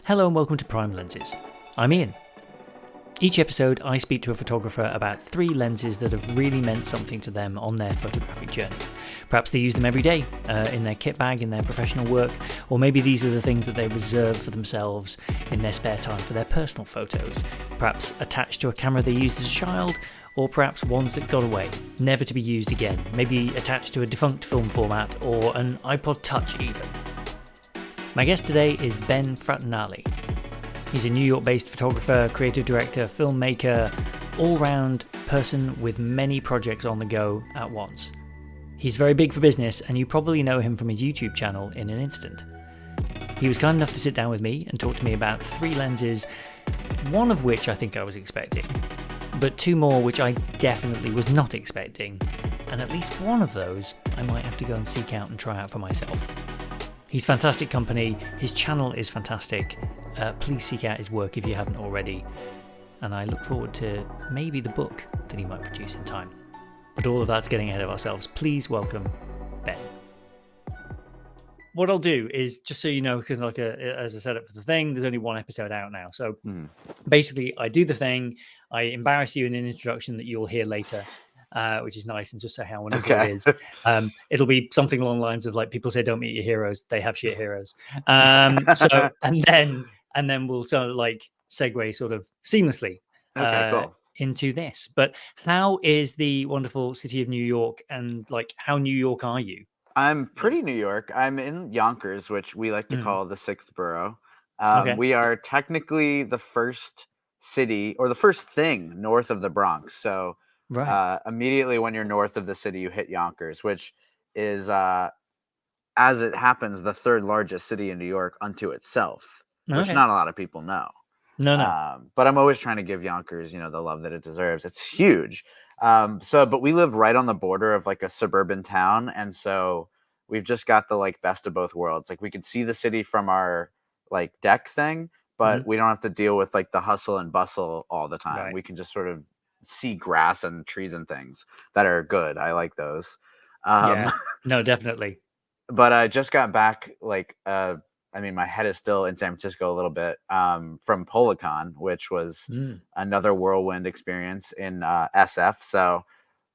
Hello and welcome to Prime Lenses. I'm Ian. Each episode, I speak to a photographer about 3 lenses that have really meant something to them on their photographic journey. Perhaps they use them every day in their kit bag, in their professional work, or maybe these are the things that they reserve for themselves in their spare time for their personal photos. Perhaps attached to a camera they used as a child, or perhaps ones that got away, never to be used again, maybe attached to a defunct film format or an iPod Touch even. My guest today is Ben Fraternale. He's a New York-based photographer, creative director, filmmaker, all-round person with many projects on the go at once. He's very big for business, and you probably know him from his YouTube channel in an instant. He was kind enough to sit down with me and talk to me about 3 lenses, one of which I think I was expecting, but 2 more which I definitely was not expecting, and at least one of those I might have to go and seek out and try out for myself. He's fantastic company, his channel is fantastic, please seek out his work if you haven't already, and I look forward to maybe the book that he might produce in time. But all of that's getting ahead of ourselves. Please welcome Ben. What I'll do is, just so you know, because as I said it for the thing, there's only 1 episode out now. So basically, I do the thing, I embarrass you in an introduction that you'll hear later. Which is nice, and just say how wonderful it is. It'll be something along the lines of like, people say don't meet your heroes, they have shit heroes. So and then we'll sort of like segue sort of seamlessly cool. into this. But how is the wonderful city of New York, and like how New York are you? I'm pretty New York. I'm in Yonkers, which we like to call the 6th borough. Okay. We are technically the first city or the first thing north of the Bronx. So Right. Immediately when you're north of the city, you hit Yonkers, which is, as it happens, the 3rd largest city in New York unto itself, which Okay. not a lot of people know. No. But I'm always trying to give Yonkers, the love that it deserves. It's huge. But we live right on the border of like a suburban town, and so we've just got the like best of both worlds. Like we can see the city from our like deck thing, but we don't have to deal with like the hustle and bustle all the time. Right. We can just sort of see grass and trees and things that are good. I like those. Yeah. No, definitely. But I just got back, my head is still in San Francisco a little bit, from Policon, which was another whirlwind experience in SF. So,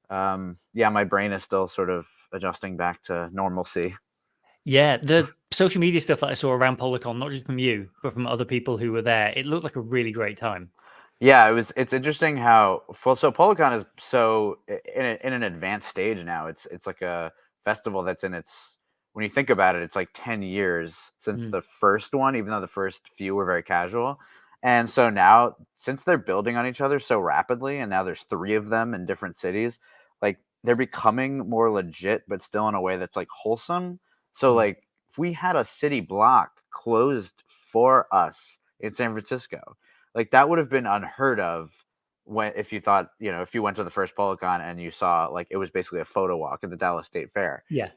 my brain is still sort of adjusting back to normalcy. Yeah, the social media stuff that I saw around Policon, not just from you, but from other people who were there, it looked like a really great time. Yeah, it's interesting how so Policon is so in an advanced stage now. It's like a festival that's in its, when you think about it, it's like 10 years since the first one, even though the first few were very casual. And so now, since they're building on each other so rapidly, and now there's 3 of them in different cities, like they're becoming more legit, but still in a way that's like wholesome. So like if we had a city block closed for us in San Francisco, like that would have been unheard of if you thought, if you went to the first Policon and you saw like it was basically a photo walk at the Dallas State Fair. Yeah.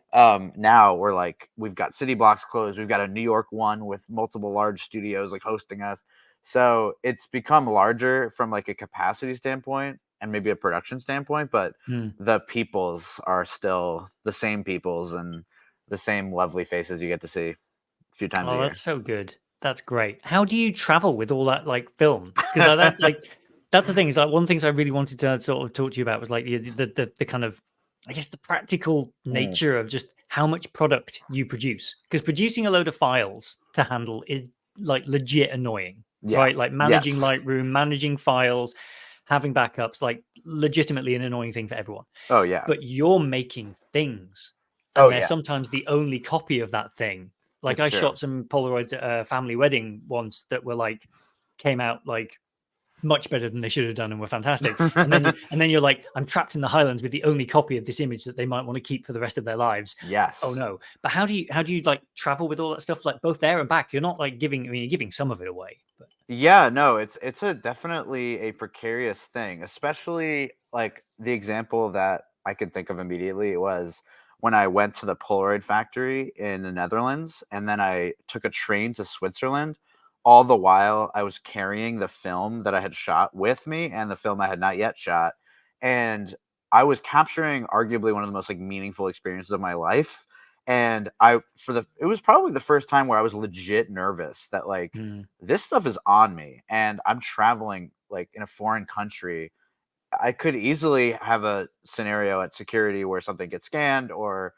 Now we're like, we've got city blocks closed. We've got a New York one with multiple large studios like hosting us. So it's become larger from like a capacity standpoint and maybe a production standpoint, but the peoples are still the same peoples and the same lovely faces you get to see a few times a year. That's so good. That's great. How do you travel with all that like film? Because that like that's the thing. Is like one of the things I really wanted to sort of talk to you about was like the kind of, I guess, the practical nature of just how much product you produce. Because producing a load of files to handle is like legit annoying, right? Like managing Lightroom, managing files, having backups, like legitimately an annoying thing for everyone. Oh yeah. But you're making things, and they're sometimes the only copy of that thing. Like I shot some Polaroids at a family wedding once that were like, came out like much better than they should have done and were fantastic. And then you're like, I'm trapped in the Highlands with the only copy of this image that they might want to keep for the rest of their lives. Yes. Oh no. But how do you like travel with all that stuff, like both there and back? You're not like giving, you're giving some of it away. But yeah, no, it's definitely a precarious thing, especially like the example that I could think of immediately was when I went to the Polaroid factory in the Netherlands, and then I took a train to Switzerland. All the while, I was carrying the film that I had shot with me and the film I had not yet shot. And I was capturing arguably one of the most like meaningful experiences of my life. And it was probably the first time where I was legit nervous that like Mm. this stuff is on me and I'm traveling like in a foreign country. I could easily have a scenario at security where something gets scanned or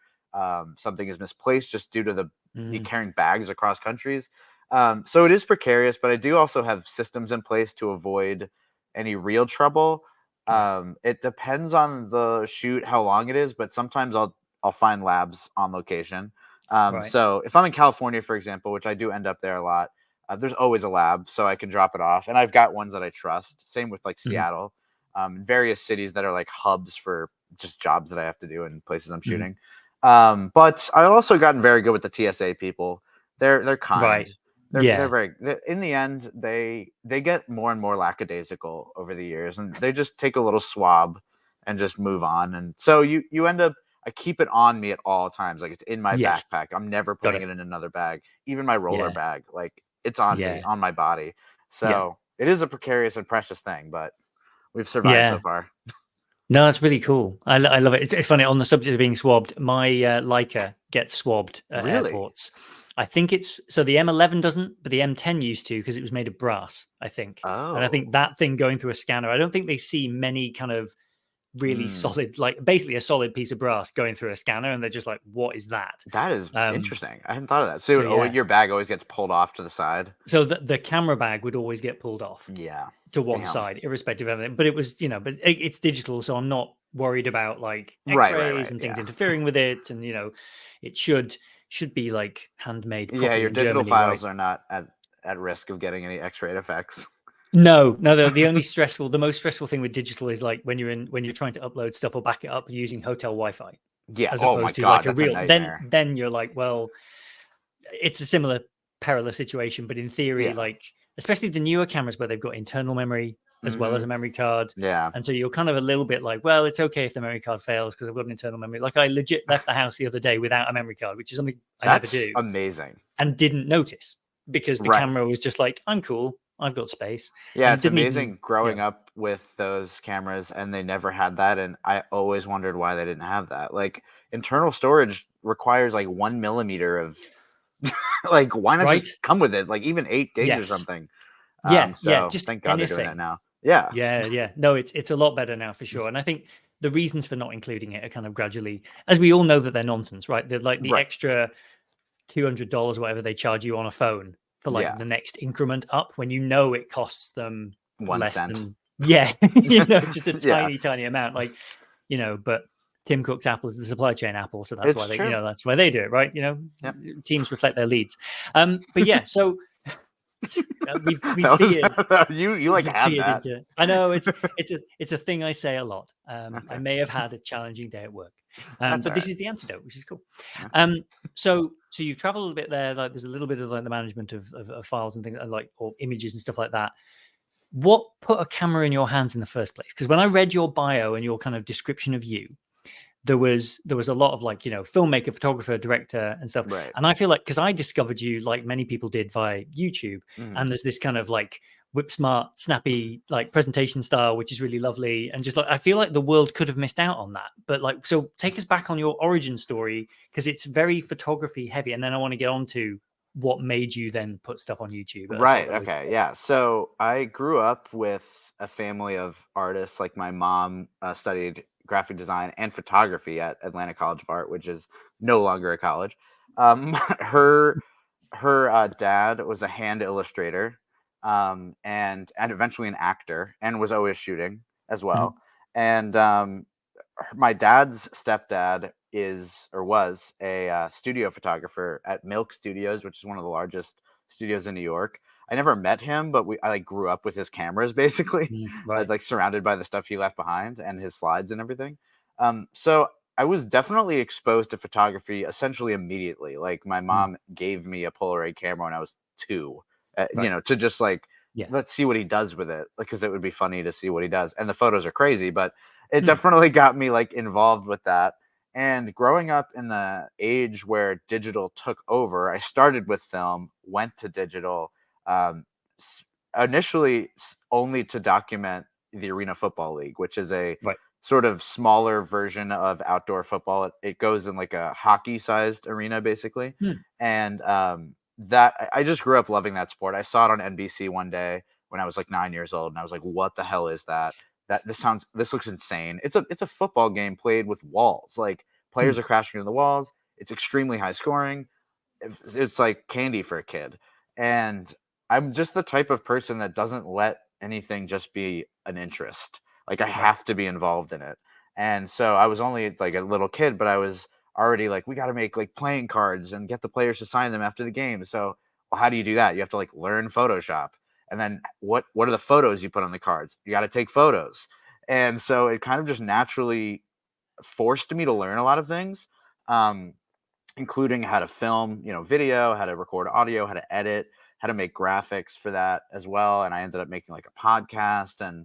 something is misplaced just due to me Mm. carrying bags across countries. So it is precarious, but I do also have systems in place to avoid any real trouble. Yeah. It depends on the shoot, how long it is, but sometimes I'll find labs on location. Right. So if I'm in California, for example, which I do end up there a lot, there's always a lab, so I can drop it off, and I've got ones that I trust. Same with like Hmm. Seattle, various cities that are like hubs for just jobs that I have to do and places I'm Hmm. shooting. But I've also gotten very good with the TSA people. They're kind. Right. They're Yeah. very. In the end, they get more and more lackadaisical over the years, and they just take a little swab and just move on. And so you end up. I keep it on me at all times, like it's in my Yes. backpack. I'm never Got putting it. it in another bag, even my roller Yeah. bag. Like it's on me, Yeah. on my body. Yeah. So it is a precarious and precious thing, but we've survived so Yeah. far. No, that's really cool. I love it. It's funny on the subject of being swabbed. My Leica gets swabbed at Really? airports. I think it's so the M11 doesn't, but the M10 used to because it was made of brass. I think, and I think Oh. that thing going through a scanner. I don't think they see many kind of really Mm. solid, like basically a solid piece of brass going through a scanner, and they're just like, "What is that?" That is Um, interesting. I hadn't thought of that. so So yeah, your bag always gets pulled off to the side? so the camera bag would always get pulled off Yeah. to one Damn. side, irrespective of everything. But it was, but it's digital, so I'm not worried about like X-rays Right. and things Yeah. interfering with it. And it should be like handmade Yeah, properly your in digital Germany, right? files are not at risk of getting any X-ray effects. No, no. The most stressful thing with digital is like when you're trying to upload stuff or back it up using hotel Wi-Fi, Yeah. as Oh my opposed to God, like a that's a real. Then nightmare. then you're like, well, it's a similar perilous situation, but in theory, Yeah. like especially the newer cameras where they've got internal memory as well as Mm-hmm. a memory card. Yeah. And so you're kind of a little bit like, well, it's okay if the memory card fails because I've got an internal memory. Like I legit left the house the other day without a memory card, which is something I never That's do, amazing. and didn't notice because the Right. camera was just like, I'm cool, I've got space, Yeah, and it's didn't even, amazing growing up with those cameras and they never had that. And I always wondered why they didn't have that. Like internal storage requires like 1 millimeter of like why not just right? come with it? Like even 8 gigs or Yes, something. yeah, So just thank God they're doing that anything. now. Yeah. Yeah. No, it's a lot better now for sure. And I think the reasons for not including it are kind of gradually, as we all know that they're nonsense, right? They're like the Right. extra $200 or whatever they charge you on a phone for like Yeah. the next increment up when it costs them One less cent. than just a Yeah. tiny amount. Like, but Tim Cook's Apple is the supply chain Apple, so that's It's why true. that's why they do it, right? Yep. Teams reflect their leads. But yeah, so we've That veered was you like had veered that. into. I know it's a thing I say a lot. I Okay. may have had a challenging day at work, That's but all this right. is the antidote, which is cool. Okay. Um, so you've traveled a little bit there. Like there's a little bit of like the management of files and things like or images and stuff like that. What put a camera in your hands in the first place? Because when I read your bio and your kind of description of you, there was a lot of like filmmaker, photographer, director, and stuff. Right. And I feel like because I discovered you like many people did via YouTube, and Mhm. there's this kind of like whip smart, snappy like presentation style, which is really lovely. And just like I feel like the world could have missed out on that. But like, so take us back on your origin story because it's very photography heavy, and then I want to get on to what made you then put stuff on YouTube at a sort Right. of a later Okay. point. Yeah. So I grew up with a family of artists. Like my mom studied graphic design and photography at Atlanta College of Art, which is no longer a college. Her dad was a hand illustrator, and eventually an actor, and was always shooting as Mhm. well. And my dad's stepdad is or was a studio photographer at Milk Studios, which is one of the largest studios in New York. I never met him, but I like grew up with his cameras basically, Right. like surrounded by the stuff he left behind and his slides and everything. So I was definitely exposed to photography essentially immediately. Like my Mm. mom gave me a Polaroid camera when I was 2, Right. to just like Yeah. let's see what he does with it, because it would be funny to see what he does. And the photos are crazy, but it Mm. definitely got me like involved with that. And growing up in the age where digital took over, I started with film, went to digital, um, initially only to document the Arena Football League, which is a Right. sort of smaller version of outdoor football. It goes in like a hockey-sized arena, basically. Hmm. And that I just grew up loving that sport. I saw it on NBC one day when I was like 9 years old, and I was like, "What the hell is that? This looks insane." It's a football game played with walls. Like Hmm. players are crashing into the walls. It's extremely high scoring. It's like candy for a kid. And I'm just the type of person that doesn't let anything just be an interest. Like I Right. have to be involved in it. And so I was only like a little kid, but I was already like, we got to make like playing cards and get the players to sign them after the game. So, well, how do you do that? You have to like learn Photoshop. And then what are the photos you put on the cards? You got to take photos. And so it kind of just naturally forced me to learn a lot of things. Um, Including how to film, video, how to record audio, how to edit, how to make graphics for that as well. And I ended up making like a podcast. And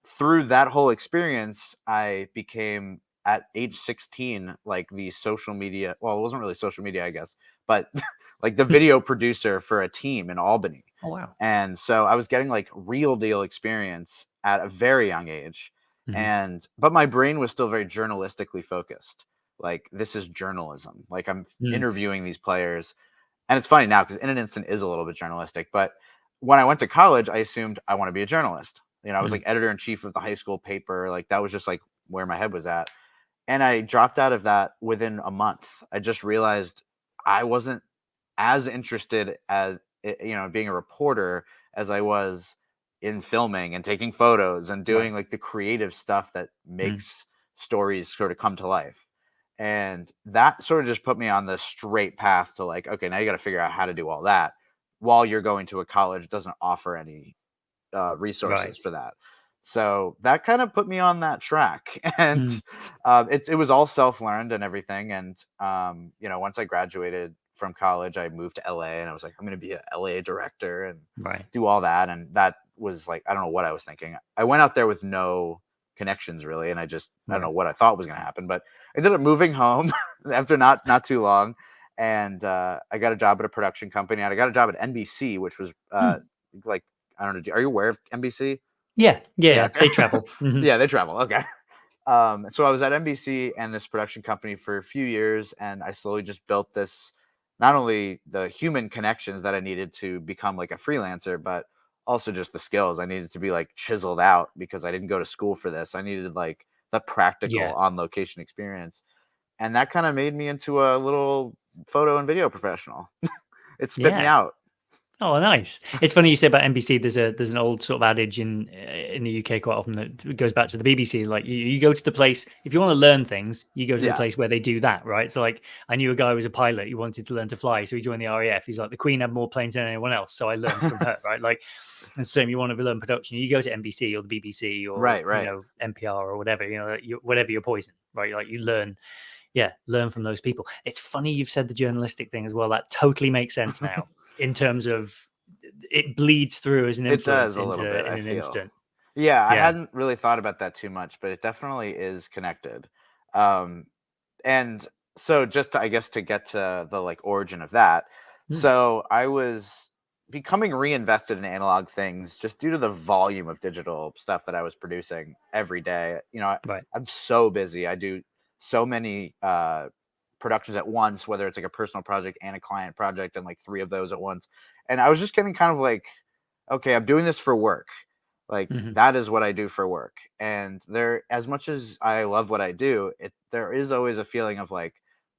through that whole experience, I became at age 16, like the social media. Well, it wasn't really social media, I guess, but like the Hmm. video producer for a team in Albany. Oh wow. And so I was getting like real deal experience at a very young age. Hmm. But my brain was still very journalistically focused. Like this is journalism. Like I'm Hmm. interviewing these players. And it's funny now because In an Instant is a little bit journalistic. But when I went to college, I assumed I want to be a journalist. I was Hmm. like editor in chief of the high school paper. Like that was just like where my head was at. And I dropped out of that within a month. I just realized I wasn't as interested as being a reporter as I was in filming and taking photos and Right. doing like the creative stuff that Hmm. makes stories sort of come to life. And that sort of just put me on the straight path to like, okay, now you got to figure out how to do all that while you're going to a college that doesn't offer any Right. resources for that. So that kind of put me on that track, and Hmm. it was all self learned and everything. And once I graduated from college, I moved to LA, and I was like, I'm going to be a LA director and Right. do all that. And that was like, I don't know what I was thinking. I went out there with no connections really, and I don't know Right. what I thought was going to happen, but I ended up moving home after not too long, and I got a job at a production company, and I got a job at NBC, which was Hmm. like I don't know. Are you aware of NBC? Yeah. Yeah. Yeah. Yeah. Okay. They travel. Hmm. Yeah, they travel. Okay. So I was at NBC and this production company for a few years, and I slowly just built this, not only the human connections that I needed to become like a freelancer, but also just the skills I needed to be like chiseled out because I didn't go to school for this. I needed like the practical Yeah. on location experience. And that kind of made me into a little photo and video professional. It spit me Yeah. out. Oh, nice. It's funny you say about NBC. There's an old sort of adage in the UK quite often that goes back to the BBC. Like you go to the place if you want to learn things, you go to the Yeah. place where they do that, right? So like I knew a guy who was a pilot. He wanted to learn to fly, so he joined the RAF. He's like the Queen had more planes than anyone else, so I learned from her, right? Like the same. You want to learn production, you go to NBC or the BBC or Right, right. NPR or whatever. Whatever your poison, right? Like you learn. Yeah, learn from those people. It's funny you've said the journalistic thing as well. That totally makes sense now in terms of it bleeds through as an It does influence a little bit, in I an feel. instant. Yeah, I Yeah. hadn't really thought about that too much, but it definitely is connected. Um, and so just to, I guess to get to the like origin of that, Mm, so I was becoming reinvested in analog things just due to the volume of digital stuff that I was producing every day. right. I'm so busy. I do so many productions at once, whether it's like a personal project and a client project, and like three of those at once. And I was just getting kind of like, okay, I'm doing this for work. Like Hmm. that is what I do for work. And there, as much as I love what I do, there is always a feeling of like,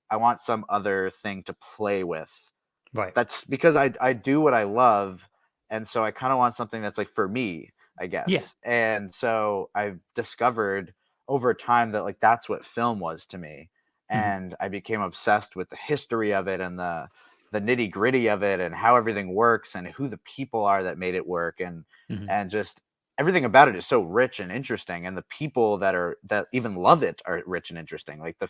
I want some other thing to play with. Right. That's because I do what I love, and so I kind of want something that's like for me, I Yeah. guess. And so I've discovered over time that like that's what film was to me, Hmm. and I became obsessed with the history of it and the nitty gritty of it and how everything works and who the people are that made it work, Hmm. and just everything about it is so rich and interesting, and the people that even love it are rich and interesting. Like the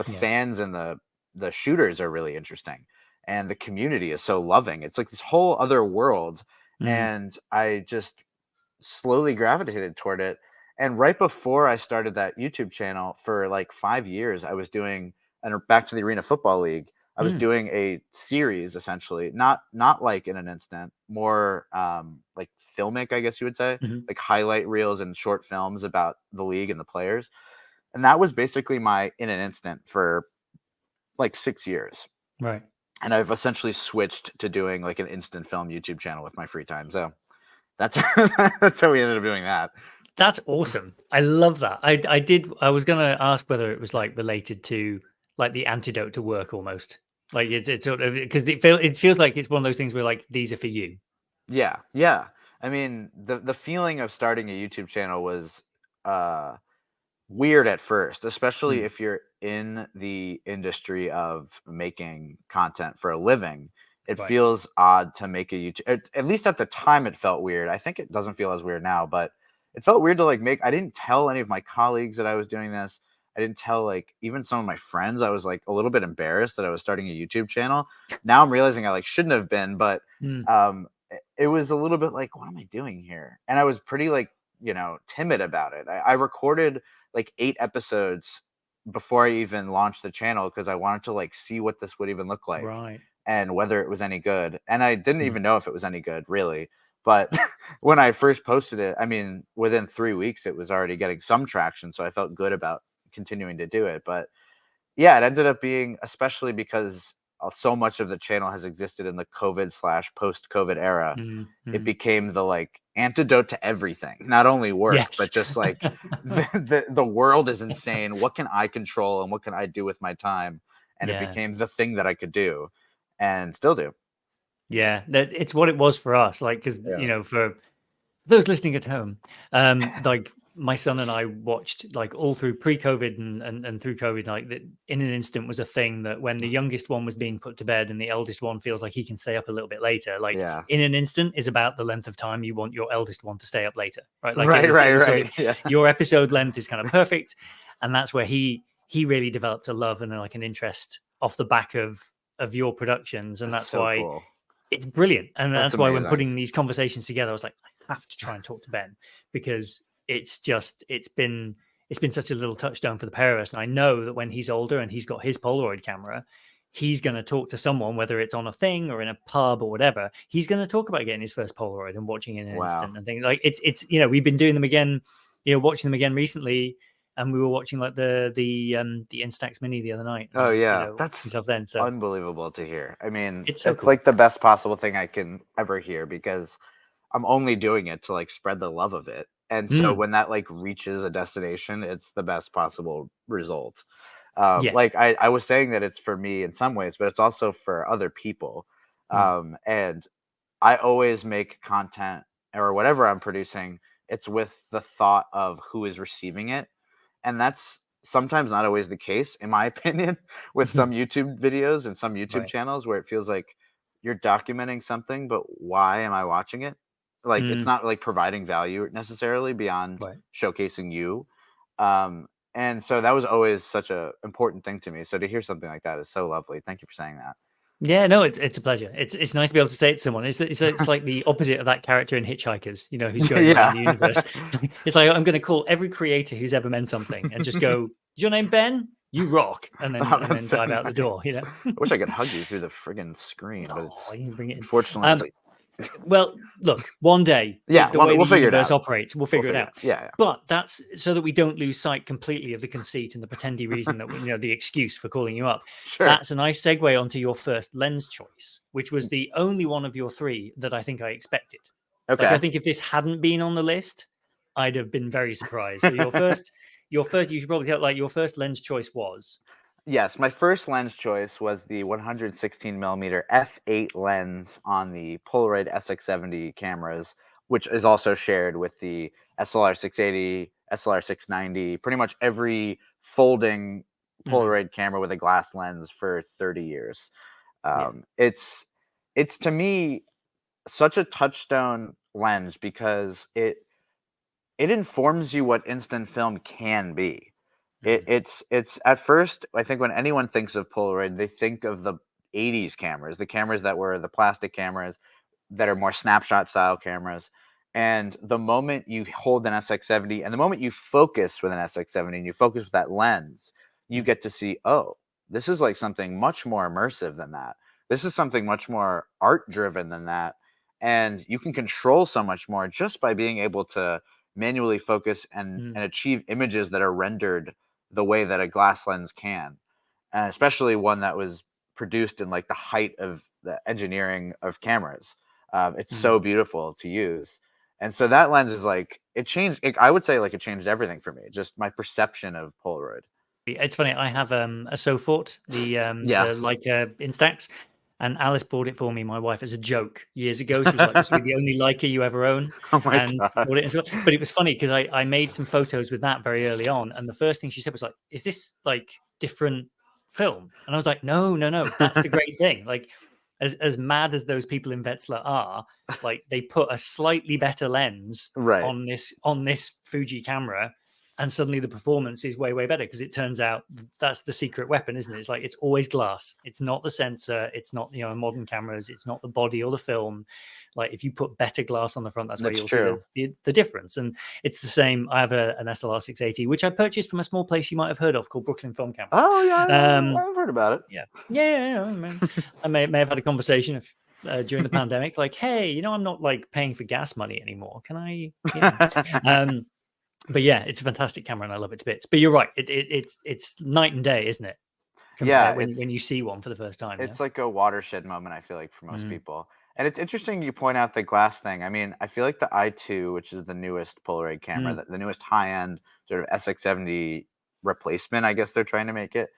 Yeah. fans and the shooters are really interesting, and the community is so loving. It's like this whole other world, Mm. and I just slowly gravitated toward it. And right before I started that YouTube channel for like 5 years, I was doing, and back to the Arena Football League, I was doing a series essentially, not like in an instant, more like filmic, I guess you would say, Mm-hmm. like highlight reels and short films about the league and the players. And that was basically my in an instant for like 6 years. Right. And I've essentially switched to doing like an instant film YouTube channel with my free time. So that's that's how we ended up doing that. That's awesome. I love that. I was gonna ask whether it was like related to like the antidote to work almost. Like it's sort of because it feels like it's one of those things where like these are for you. Yeah, yeah. I mean, the feeling of starting a YouTube channel was uh weird at first, especially Mm, if you're in the industry of making content for a living. It right. feels odd to make a YouTube. At least at the time, it felt weird. I think it doesn't feel as weird now, but it felt weird to like make. I didn't tell any of my colleagues that I was doing this. I didn't tell like even some of my friends. I was like a little bit embarrassed that I was starting a YouTube channel. Now I'm realizing I like shouldn't have been, but Mm, it was a little bit like, what am I doing here? And I was pretty like timid about it. I recorded like 8 episodes before I even launched the channel because I wanted to like see what this would even look like right. and whether it was any good. And I didn't Mm, even know if it was any good, really. But when I first posted it, I mean, within 3 weeks, it was already getting some traction. So I felt good about continuing to do it. But yeah, it ended up being, especially because so much of the channel has existed in the COVID/post-COVID era. mm, It mm. became the like antidote to everything, not only work, Yes. but just like the world is insane. What can I control and what can I do with my time? And it Yeah. became the thing that I could do and still do. Yeah. That it's what it was for us. Like because Yeah. for those listening at home, like my son and I watched like all through pre-COVID and through COVID, like that in an instant was a thing that when the youngest one was being put to bed and the eldest one feels like he can stay up a little bit later, like Yeah. in an instant is about the length of time you want your eldest one to stay up later, right? Like Right, it right, was sort of right. Yeah. your episode length is kind of perfect, and that's where he really developed a love and like an interest off the back of your productions, and That's that's so why cool. it's brilliant. And That's that's why when amazing. putting these conversations together, I was like, I have to try and talk to Ben because it's been such a little touchstone for the pair of us. And I know that when he's older and he's got his Polaroid camera, he's going to talk to someone, whether it's on a thing or in a pub or whatever. He's going to talk about getting his first Polaroid and watching it in an Wow. instant and things like it's we've been doing them again, watching them again recently. And we were watching like the Instax Mini the other night, Oh and yeah. That's myself then. So unbelievable to hear. I mean, it's so it's cool. like the best possible thing I can ever hear because I'm only doing it to like spread the love of it. And so Mm, when that like reaches a destination, it's the best possible result. yes. Like I was saying that it's for me in some ways, but it's also for other people. Mm, And I always make content or whatever I'm producing, it's with the thought of who is receiving it. And that's sometimes not always the case, in my opinion, with some YouTube videos and some YouTube right. channels where it feels like you're documenting something, but why am I watching it? Like it's Mm, not like providing value necessarily beyond right. showcasing you. And so that was always such a important thing to me. So to hear something like that is so lovely. Thank you for saying that. Yeah, no, it's a pleasure. It's nice to be able to say it to someone. It's like the opposite of that character in Hitchhikers, who's going around Yeah. the universe. It's like I'm going to call every creator who's ever meant something and just go, "Is your name Ben? You rock," and then Oh, and that's then so dive out the door. nice. I wish I could hug you through the friggin' screen, but Oh, it's you can bring it in. unfortunately it's Um, like Well, look, one day, yeah, the way the we'll figure it universe out. operates, we'll We'll figure it figure it out. out. Yeah, yeah. But that's so that we don't lose sight completely of the conceit and the pretendy reason that the excuse for calling you up. Sure. That's a nice segue onto your first lens choice, which was the only one of your three that I think I expected. Like, I Okay. think if this hadn't been on the list, I'd have been very surprised. So your first, you should probably tell, like your first lens choice was. Yes, my first lens choice was the 116 millimeter f8 lens on the Polaroid SX70 cameras, which is also shared with the SLR 680, SLR 690, pretty much every folding Mhm, Polaroid camera with a glass lens for 30 years. yeah. It's to me such a touchstone lens because it informs you what instant film can be. Mhm, It's at first, I think when anyone thinks of Polaroid, they think of the 80s cameras, the cameras that were the plastic cameras that are more snapshot style cameras. And the moment you hold an SX70 and the moment you focus with an SX70 and you focus with that lens, you mhm, get to see, oh, this is like something much more immersive than that. This is something much more art driven than that. And you can control so much more just by being able to manually focus Mm, and achieve images that are rendered the way that a glass lens can. And especially one that was produced in like the height of the engineering of cameras. It's mm. so beautiful to use. And so that lens is like, it changed, I would say like it changed everything for me, just my perception of Polaroid. It's funny. I have a Sofort, Yeah. the Leica Instax, and Alice bought it for me, my wife, as a joke years ago. She was like, "This will be the only Leica you ever own," Oh my and God. bought it. But it was funny because I made some photos with that very early on, and the first thing she said was like, "Is this like different film?" And I was like, "No, no, no. That's the great thing. Like, as mad as those people in Wetzlar are, like they put a slightly better lens Right. on this Fuji camera." And suddenly the performance is way, way better because it turns out that's the secret weapon, isn't it? It's like it's always glass. It's not the sensor. It's not, modern cameras. It's not the body or the film. Like if you put better glass on the front, that's where That's you'll see true. the difference. And it's the same. I have an SLR 680, which I purchased from a small place you might have heard of called Brooklyn Film Camera. Oh yeah, I've heard about it. Yeah, yeah. I may have had a conversation during the pandemic, like, hey, I'm not like paying for gas money anymore. Can I? But yeah, it's a fantastic camera and I love it to bits. But you're right, it's night and day, isn't it? Yeah, Compare when you see one for the first time. it's like a watershed moment, I feel like, for most Mm, people. And it's interesting you point out the glass thing. I mean, I feel like the i2, which is the newest Polaroid camera, mm, the newest high-end sort of SX70 replacement, I guess they're trying to make it,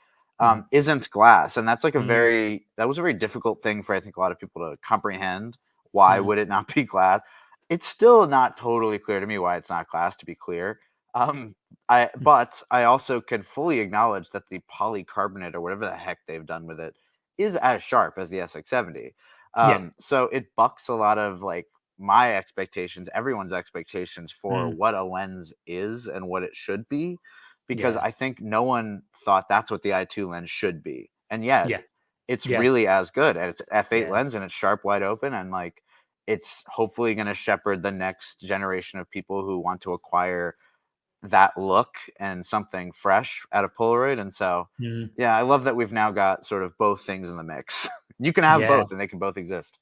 mm, isn't glass. And that's like mm, that was a very difficult thing for, I think, a lot of people to comprehend. Why mm, would it not be glass? It's still not totally clear to me why it's not glass, to be clear. Um, mm. but I also can fully acknowledge that the polycarbonate or whatever the heck they've done with it is as sharp as the SX70. Yeah. So it bucks a lot of like my expectations, everyone's expectations for Mm, what a lens is and what it should be, because yeah. I think no one thought that's what the i2 lens should be. And yet Yeah. it's Yeah. really as good. And it's f8 Yeah. lens and it's sharp wide open, and like it's hopefully going to shepherd the next generation of people who want to acquire that look and something fresh out of Polaroid. And so, Mm, yeah, I love that we've now got sort of both things in the mix. You can have yeah. both, and they can both exist.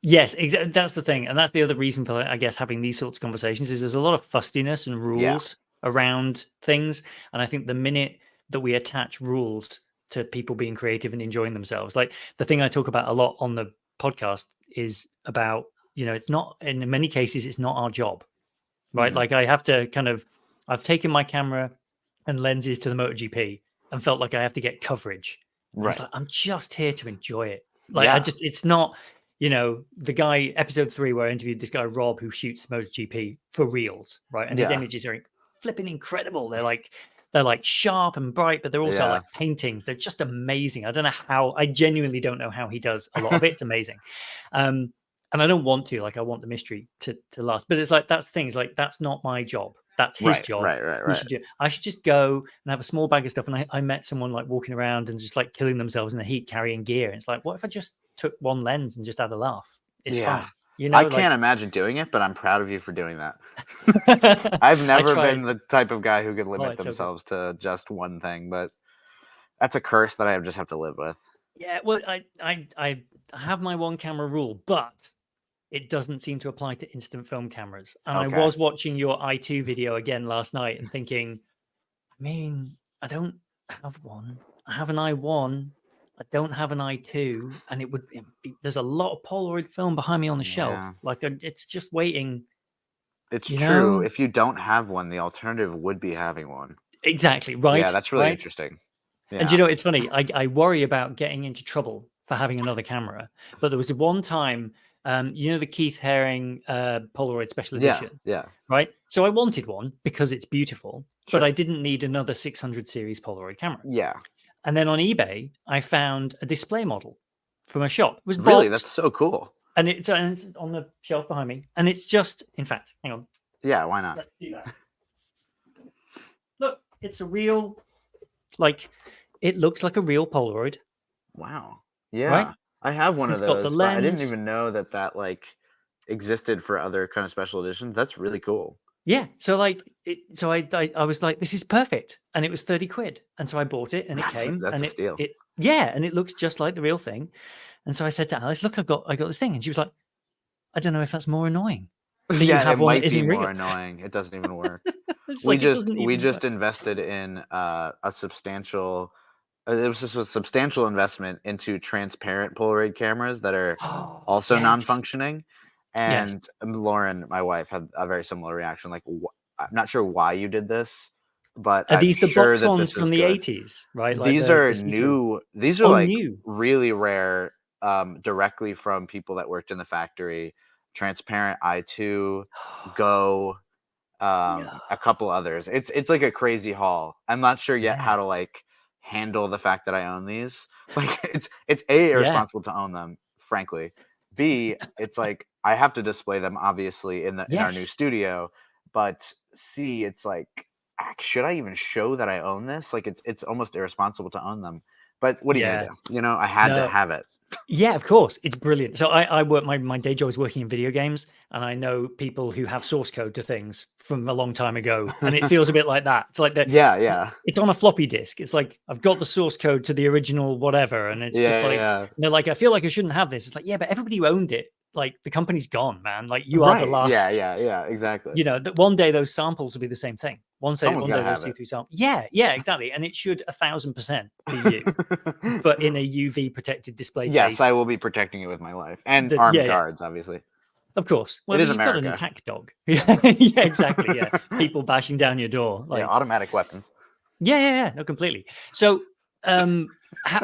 Yes, exactly. That's the thing, and that's the other reason for, I guess, having these sorts of conversations is there's a lot of fustiness and Yeah. rules around things, and I think the minute that we attach rules to people being creative and enjoying themselves, like the thing I talk about a lot on the podcast is about, it's not, in many cases, it's not our job, right? Hmm. Like I have to I've taken my camera and lenses to the MotoGP and felt like I have to get coverage. And it's Right. like, I'm just here to enjoy it. Like Yeah. it's not, the guy, episode 3, where I interviewed this guy, Rob, who shoots MotoGP for reels, right? And his Yeah. images are flipping incredible. They're like sharp and bright, but they're also Yeah. like paintings. They're just amazing. I genuinely don't know how he does a lot of it. It's amazing. Um, and I don't want to, like, I want the mystery to last. But it's like, that's things like, that's not my job. That's his Right. job. Right. Right. He Right. should do. I should just go and have a small bag of stuff. And I met someone like walking around and just like killing themselves in the heat carrying gear. And it's like, what if I just took one lens and just had a laugh? It's Yeah. fine. I Like can't imagine doing it, but I'm proud of you for doing that. I've I never been tried. the type of guy who could Oh, limit it's so good. themselves to just one thing, but that's a curse that I just have to live with. Yeah, well, I have my one camera rule, but it doesn't seem to apply to instant film cameras. And I Okay. was watching your i2 video again last night and thinking, I mean, I don't have one. I have an i1. I don't have an i2, and there's a lot of Polaroid film behind me on the Yeah. shelf. Like it's just waiting. It's You true. know If you don't have one, the alternative would be having one. exactly Yeah, right, that's really right. interesting. And Yeah. it's funny. I worry about getting into trouble for having another camera. But there was one time, the Keith Haring Polaroid Special Yeah. Edition, Yeah. right? So I wanted one because it's beautiful, but Sure. I didn't need another 600 series Polaroid camera. Yeah. And then on eBay, I found a display model from a shop. It was Really, that's boxed, so cool. and it's on the shelf behind me. And it's just, in fact, hang on, Yeah, why not? let's do that. Look, it's a real, like, it looks like a real Polaroid, Wow. right? Yeah. I have one of It's got the those, but I didn't lens. even know that like existed for other kind of special editions. That's really cool. Yeah. So like, I was like, this is perfect, and it was 30 quid, and so I bought it, and it came, That's and a steal. it Yeah, and it looks just like the real thing. And so I said to Alice, "Look, I got this thing," and she was like, "I don't know if that's more annoying that you Yeah, it have one that might be isn't more real." annoying. It doesn't even work. It's We like it just doesn't we even just work. invested in a substantial. It was just a substantial investment into transparent Polaroid cameras that are Oh, also yes, non-functioning. yes. And Lauren, my wife, had a very similar reaction. Like, I'm not sure why you did this, but Are I'm these the sure box that ones this is from the good. 80s, right? Like These the are see-through. new. These are Oh, like new. really rare, directly from people that worked in the factory. Transparent I2, Go, No. a couple others. It's like a crazy haul. I'm not sure yet Yeah. how to like handle the fact that I own these. Like it's A, Yeah. irresponsible to own them, frankly. B, it's like I have to display them obviously in our new Yes. studio, but C, it's like should I even show that I own this? Like it's almost irresponsible to own them. But what are you gonna Yeah. do? You know, I had to No. have it. Yeah, of course. It's brilliant. So I work my day job is working in video games, and I know people who have source code to things from a long time ago, and it feels a bit like that. It's like Yeah, yeah. it's on a floppy disk. It's like I've got the source code to the original whatever, and it's just Yeah, like yeah. they're like, I feel like I shouldn't have this. It's like, yeah, but everybody who owned it, like the company's gone, man. Like you are the Right. Yeah, last. yeah, yeah, exactly. That one day those samples will be the same thing. Someone's One gotta day those have it. see-through samples. Yeah, yeah, exactly. And it should 1,000% be you, but in a UV protected display Yes, case. I will be protecting it with my life and armed Yeah, yeah. guards, obviously. Of course. It Well, is you've got an America. attack dog. Yeah, exactly. Yeah, people bashing down your door. Yeah, Like, automatic weapons. yeah. No, completely. So, how,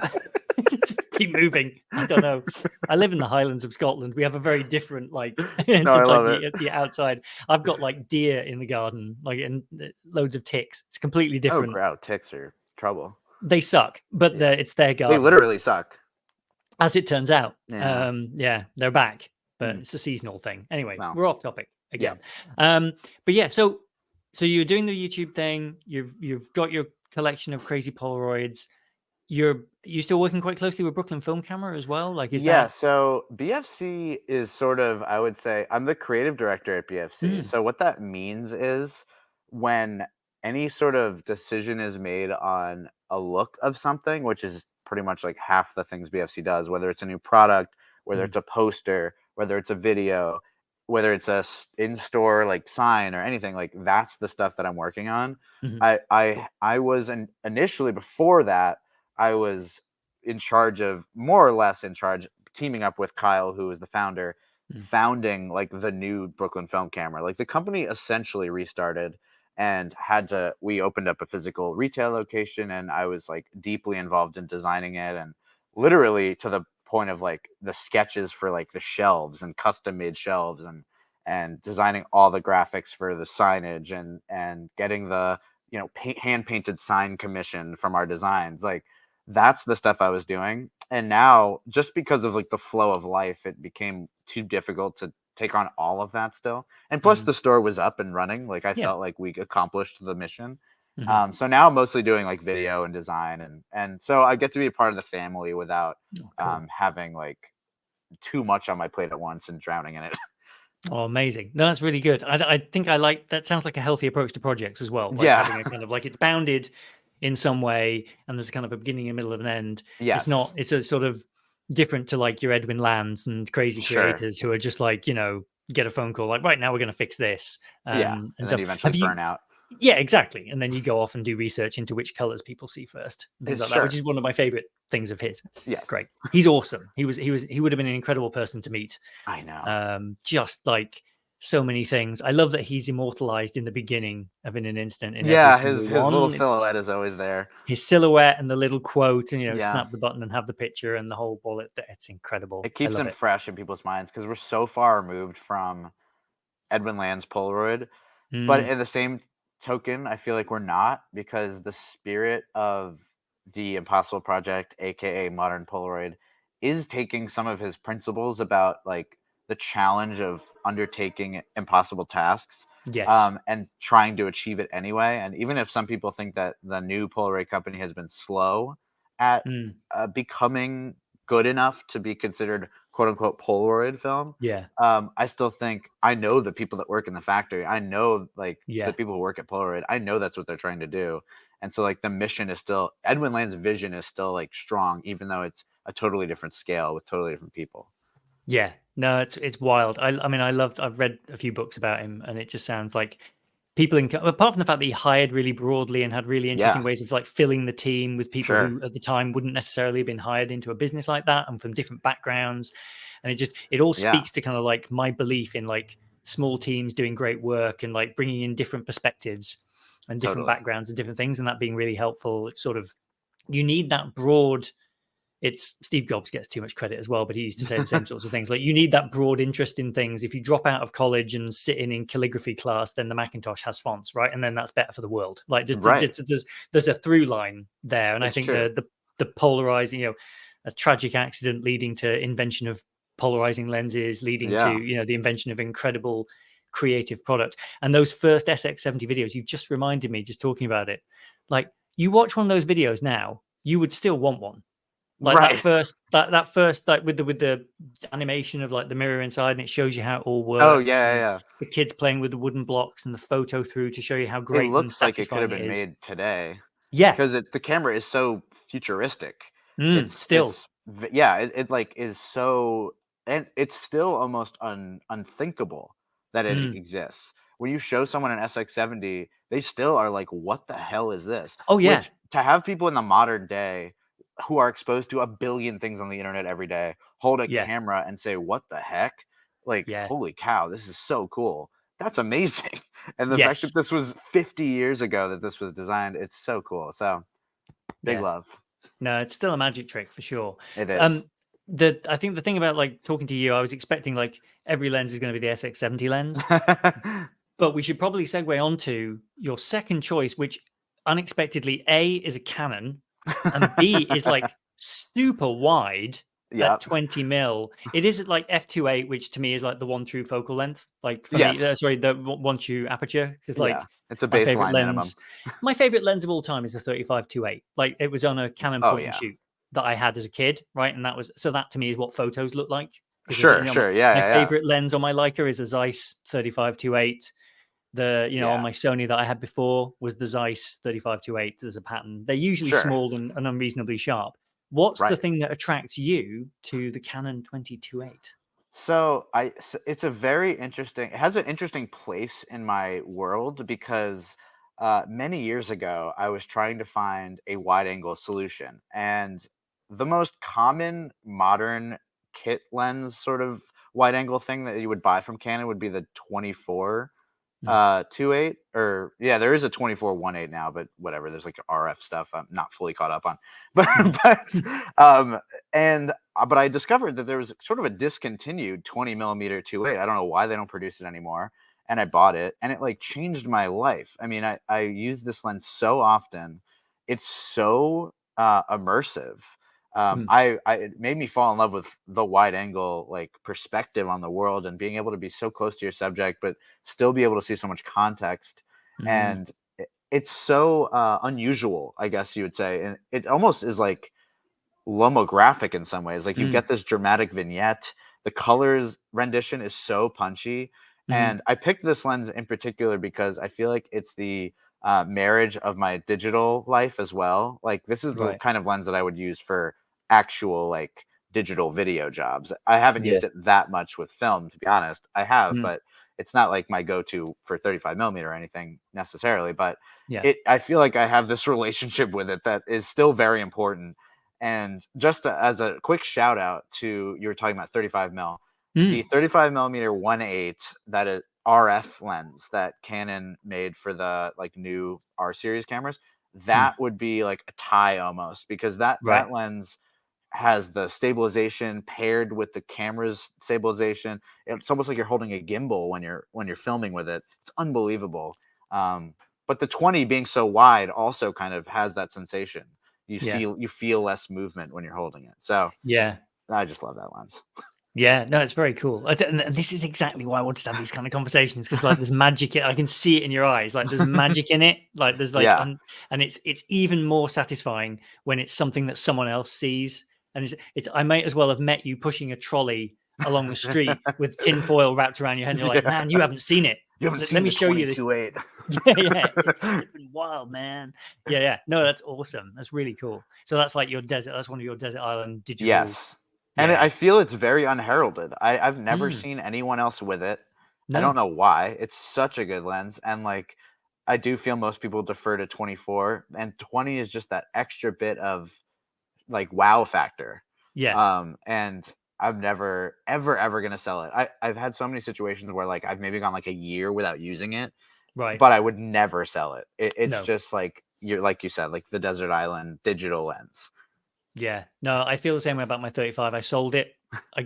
just keep moving. I don't know. I live in the Highlands of Scotland. We have a very different like No, to I like love it. the outside. I've got like deer in the garden, like and loads of ticks. It's completely Oh, different. grout ticks are trouble. They suck, but Yeah, it's their they garden, literally suck. as it turns out. Yeah. Yeah, they're back, but Hmm. it's a seasonal thing. Anyway, Well, we're off topic yeah. again. But yeah, so you're doing the YouTube thing. You've got your collection of crazy Polaroids. You still working quite closely with Brooklyn Film Camera as well? Like, is Yeah, that? so BFC is sort of, I would say, I'm the creative director at BFC. Mm, So what that means is when any sort of decision is made on a look of something, which is pretty much like half the things BFC does, whether it's a new product, whether mm, it's a poster, whether it's a video, whether it's a in-store like sign or anything, like that's the stuff that I'm working on. mhm. Cool. I was initially before that, I was in charge of more or less in charge teaming up with Kyle, who is the founder, Mm, founding like the new Brooklyn Film Camera. Like the company essentially restarted and we opened up a physical retail location, and I was like deeply involved in designing it, and literally to the point of like the sketches for like the shelves and custom made shelves, and designing all the graphics for the signage, and getting the hand painted sign commission from our designs. Like that's the stuff I was doing. And now, just because of like the flow of life, it became too difficult to take on all of that still. And plus, mhm. the store was up and running. Like I Yeah. felt like we accomplished the mission. Mhm. So now I'm mostly doing like video and design, and so I get to be a part of the family without Oh, cool. having like too much on my plate at once and drowning in it. Oh, amazing. No, that's really good. I think I like that. Sounds like a healthy approach to projects as well. Like Yeah. having a kind of like it's bounded in some way, and there's kind of a beginning, a middle, and an end. It's Yes. not. It's a sort of different to like your Edwin Lands and crazy Sure. creators who are just like get a phone call like right now we're going to fix this. Yeah. And And then so you eventually have you? burn out. Yeah, exactly. And then you go off and do research into which colors people see first and things like that, which Sure. is one of my favorite things of his. It's Yes. great. He's awesome. He would have been an incredible person to meet. I know. Just like so many things. I love that he's immortalized in the beginning of In an Instant in every Yeah, single his little one. It's silhouette is always there. his silhouette and the little quote, and Yeah. snap the button and have the picture and the whole bullet. It's incredible. It I keeps love him it. fresh in people's minds because we're so far removed from Edwin Land's Polaroid. But Mm, in the same token, I feel like we're not, because the spirit of the Impossible Project, aka Modern Polaroid, is taking some of his principles about like the challenge of undertaking impossible tasks, yes. and trying to achieve it anyway. And even if some people think that the new Polaroid company has been slow at Mm, becoming good enough to be considered quote unquote Polaroid film, yeah. I still think I know the people that work in the factory. I know like the Yeah. people who work at Polaroid. I know that's what they're trying to do, And so like the mission is still, Edwin Land's vision is still like strong, even though it's a totally different scale with totally different people. Yeah, no, it's wild. I mean, I've read a few books about him, and it just sounds like people apart from the fact that he hired really broadly and had really interesting Yeah, ways of like filling the team with people sure. who at the time wouldn't necessarily have been hired into a business like that and from different backgrounds. And it all Yeah, speaks to kind of like my belief in like small teams doing great work and like bringing in different perspectives and different totally. backgrounds and different things, and that being really helpful. It's sort of, you need that broad. It's Steve Jobs gets too much credit as well, but he used to say the same sorts of things. Like, you need that broad interest in things. If you drop out of college and sit in calligraphy class, then the Macintosh has fonts, right? And then that's better for the world. Like, Right. there's a through line there, and I It's think true. the polarizing, a tragic accident leading to invention of polarizing lenses, leading to Yeah. the invention of incredible creative product, and those first SX70 videos. You just reminded me, just talking about it. Like, you watch one of those videos now, you would still want one, like Right. that first, like with the animation of like the mirror inside, and it shows you how it all Oh works, yeah, and yeah. the kids playing with the wooden blocks and the photo through to show you how It great and looks like it could have satisfying it been is. made today Yeah. because the camera is so futuristic. Still. Yeah, it like is so, and it's still almost unthinkable that it Mm. exists. When you show someone an SX70, they still are like, "What the hell is this?" Oh yeah. Which, to have people in the modern day who are exposed to a billion things on the internet every day hold a Yeah. camera and say, "What the heck?" Like, Yeah. holy cow, this is so cool. That's amazing. And the fact Yes. that this was 50 years ago that this was designed, it's so cool. So, big Yeah. love. No, it's still a magic trick for sure. It is. Um, I think the thing about like talking to you, I was expecting like every lens is going to be the SX70 lens, but we should probably segue on to your second choice, which unexpectedly A is a Canon, and B is like super wide at Yep. 20 mil. It is like f2.8, which to me is like the one true focal length. Like for me, Yes. sorry, the one true aperture. Because Yeah. like It's a my favorite baseline minimum. lens, my favorite lens of all time is the 35-8. Like, it was on a Canon Oh point and yeah. shoot that I had as a kid, right? And that to me is what photos look like. Sure, sure. Yeah, My yeah, yeah. favorite lens on my Leica is a Zeiss 35-8. On Yeah. my Sony that I had before was the Zeiss 35-8. There's a pattern. They're usually Sure. small and unreasonably sharp. What's the Right. thing that attracts you to the Canon 20-8? So it's a very interesting. It has an interesting place in my world because many years ago I was trying to find a wide angle solution, and the most common modern kit lens sort of wide angle thing that you would buy from Canon would be the 24 Mm, 28, or yeah, there is a 24-18 now, but whatever, there's like RF stuff I'm not fully caught up on. But mm, um and but I discovered that there was sort of a discontinued 20mm 28. I don't know why they don't produce it anymore, and I bought it, and it like changed my life. I mean, I use this lens so often. It's so immersive. mm, It made me fall in love with the wide angle like perspective on the world, and being able to be so close to your subject but still be able to see so much context. mm, And it's so unusual, I guess you would say, and it almost is like lomographic in some ways. Like, you mm, get this dramatic vignette. The colors rendition is so punchy, mm. and I picked this lens in particular because I feel like it's the marriage of my digital life as well. Like, this is the Right. kind of lens that I would use for actual like digital video jobs. I haven't Yeah. used it that much with film, to be honest. I have, Mm, but it's not like my go-to for 35mm or anything necessarily. But yeah. I feel like I have this relationship with it that is still very important. And just as a quick shout out to, you were talking about 35 mil, the Mm, 35mm 1.8, that is RF lens that Canon made for the like new R series cameras, mm. that would be like a tie almost, because Right. that lens has the stabilization paired with the camera's stabilization. It's almost like you're holding a gimbal when you're filming with it. It's unbelievable. But the 20 being so wide also kind of has that sensation. Yeah. You feel less movement when you're holding it. So Yeah. I just love that lens. Yeah, no, it's very cool. And this is exactly why I wanted to have these kind of conversations, because like there's magic. I can see it in your eyes. Like, there's magic in it. Like, there's like, Yeah. and it's even more satisfying when it's something that someone else sees. And it's I might as well have met you pushing a trolley along the street with tin foil wrapped around your head. And you're like, Yeah. man, you haven't seen it. You haven't Let seen me the show you this. 22.8. Yeah, it's flipping wild, man. Yeah. No, that's awesome. That's really cool. So that's like your desert. That's one of your desert island digital. Yes. And I Yeah. feel it's very unheralded. I've never Mm, seen anyone else with it. I don't no. know why. It's such a good lens. And like, I do feel most people defer to 24, and 20 is just that extra bit of like wow factor. Yeah. And I'm never, ever gonna sell it. I've had so many situations where like I've maybe gone like a year without using it, Right. but I would never sell it. It's No. just like you're like you said, like the desert island digital lens. Yeah. No, I feel the same way about my 35. I sold it.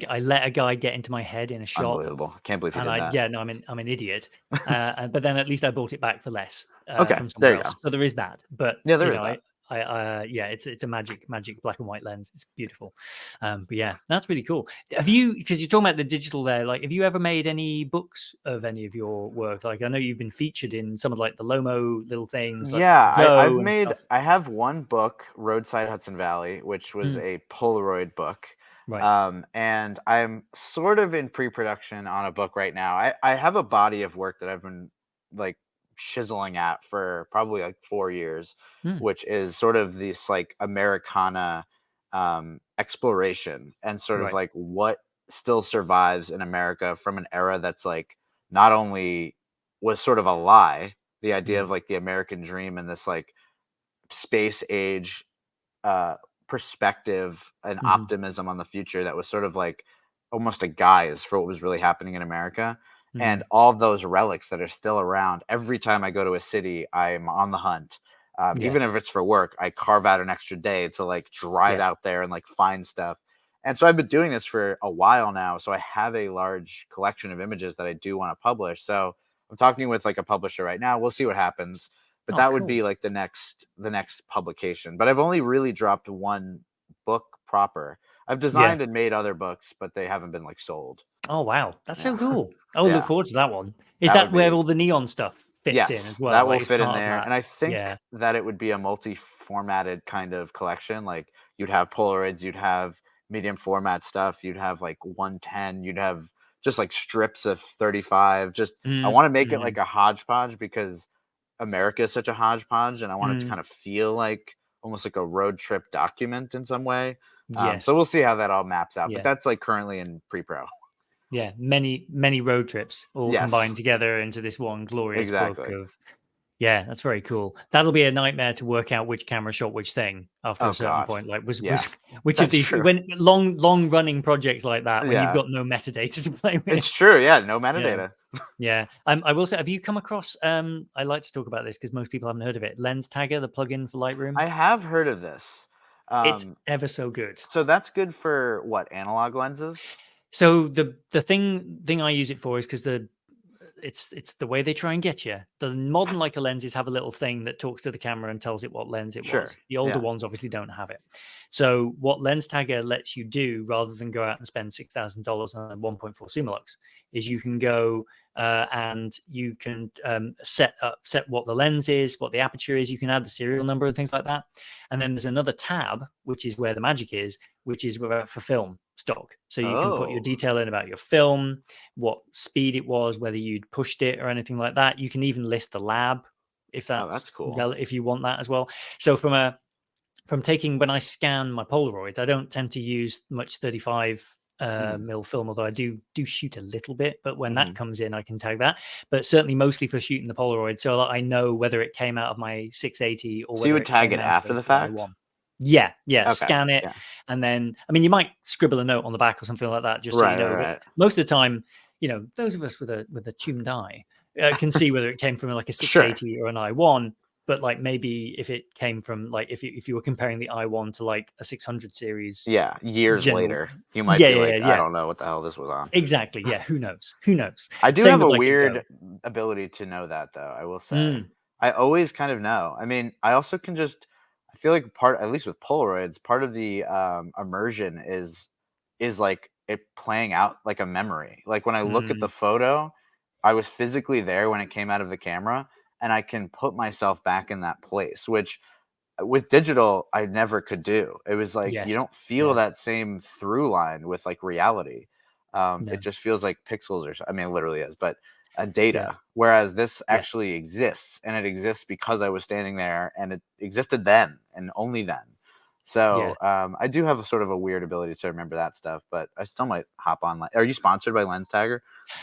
I let a guy get into my head in a shop, Unbelievable. Can't believe he and did that. yeah, no, I'm an idiot. But then at least I bought it back for less Okay, from there somewhere you go. else. So there is that. But Yeah, there is that. yeah, it's a magic black and white lens. It's beautiful. But yeah, that's really cool. Have you, because you're talking about the digital there, like have you ever made any books of any of your work? Like I know you've been featured in some of like the Lomo little things, like Yeah, Off You Go I've and made stuff. I have one book, Roadside Hudson Valley, which was Mm, a Polaroid book. right. And I'm sort of in pre-production on a book right now. I have a body of work that I've been like chiseling at for probably like 4 years, Mm, which is sort of this like Americana exploration and sort of right. like what still survives in America from an era that's like not only was sort of a lie, the idea Mm, of like the American dream and this like space age uh, perspective and hmm. optimism on the future that was sort of like almost a guise for what was really happening in America. And Hmm. all those relics that are still around. Every time I go to a city, I'm on the hunt. Yeah. Even if it's for work, I carve out an extra day to like drive Yeah. out there and like find stuff. And so I've been doing this for a while now. So I have a large collection of images that I do want to publish. So I'm talking with like a publisher right now. We'll see what happens, but Oh, that would cool. be like the next publication. But I've only really dropped one book proper. I've Yeah. designed and made other books, but they haven't been like sold. Oh, wow. That's Yeah. so cool. I will look Yeah. forward to that one. Is That would that where be all the neon stuff fits in yes, as well? that will Like, it's fit in part of there. that? And I think Yeah. that it would be a multi-formatted kind of collection. Like you'd have Polaroids, you'd have medium format stuff, you'd have like 110, you'd have just like strips of 35. Just I Mm, want to make it like mhm, a hodgepodge because America is such a hodgepodge, and I want it to mm. kind of feel like almost like a road trip document in some way. So Yes. we'll see how that all maps out. But Yeah. that's like currently in pre-pro. Yeah. Many road trips all Yes, combined together into this one glorious book exactly. of, yeah, that's very cool. That'll be a nightmare to work out which camera shot which thing after a Oh certain God, point. Like, yeah, which of that's these, true. when long running projects like that, when you've Yeah, got no metadata to play with. it's true. Yeah, no Yeah. metadata. Yeah, I will say, have you come across? I like to talk about this because most people haven't heard of it. Lens Tagger, the plugin for Lightroom. I have heard of this. It's Um, ever so good. so that's good for what, analog lenses? So the thing I use it for is because it's the way they try and get you. The modern Leica lenses have a little thing that talks to the camera and tells it what lens it Sure. was. The older Yeah. ones obviously don't have it. So what Lens Tagger lets you do, rather than go out and spend $6,000 on a 1.4 Summilux, is you can go and you can set what the lens is, what the aperture is. You can add the serial number and things like that. And then there's another tab, which is where the magic is, which is for film stock. So you can put your Oh. detail in about your film, what speed it was, whether you'd pushed it or anything like that. You can even list the lab if Oh, that's that's cool. if you want that as well. So from taking, when I scan my Polaroids, I don't tend to use much 35 Hmm. mil film, although I do shoot a little bit. But when that Hmm. comes in, I can tag that. But certainly mostly for shooting the Polaroid, so that I know whether it came out of my 680 or So you whether would it tag came it out after of the the fact? I1. Yeah, Okay. scan it, Yeah. and then I mean, you might scribble a note on the back or something like that, just so you Right. know. Right. But Right. most of the time, those of us with a tuned eye can see whether it came from like a Sure. 680 or an I1. But like maybe if it came from, like, if you were comparing the I1 to like a 600 series Yeah. Years general. later, you might Yeah, be yeah, yeah, like, I yeah. don't know what the hell this was on. Exactly. Yeah. Who knows? Who knows? I do Same have with a like a weird Go. ability to know that, though. I will say, Mm, I always kind of know. I mean, I also can just. I feel like part, at least with Polaroids, part of the immersion is like it playing out like a memory. Like when I look at the mm, photo, I was physically there when it came out of the camera, and I can put myself back in that place, which with digital I never could do. It was like you yes. don't feel Yeah. that same through line with like reality. It just feels like pixels or, I mean, it literally is, but data. Yeah. Whereas this Yeah. actually exists, and it exists because I was standing there, and it existed then and only then. So I do have a sort of a weird ability to remember that stuff, but I still might hop on. Are you sponsored by Lens Tagger?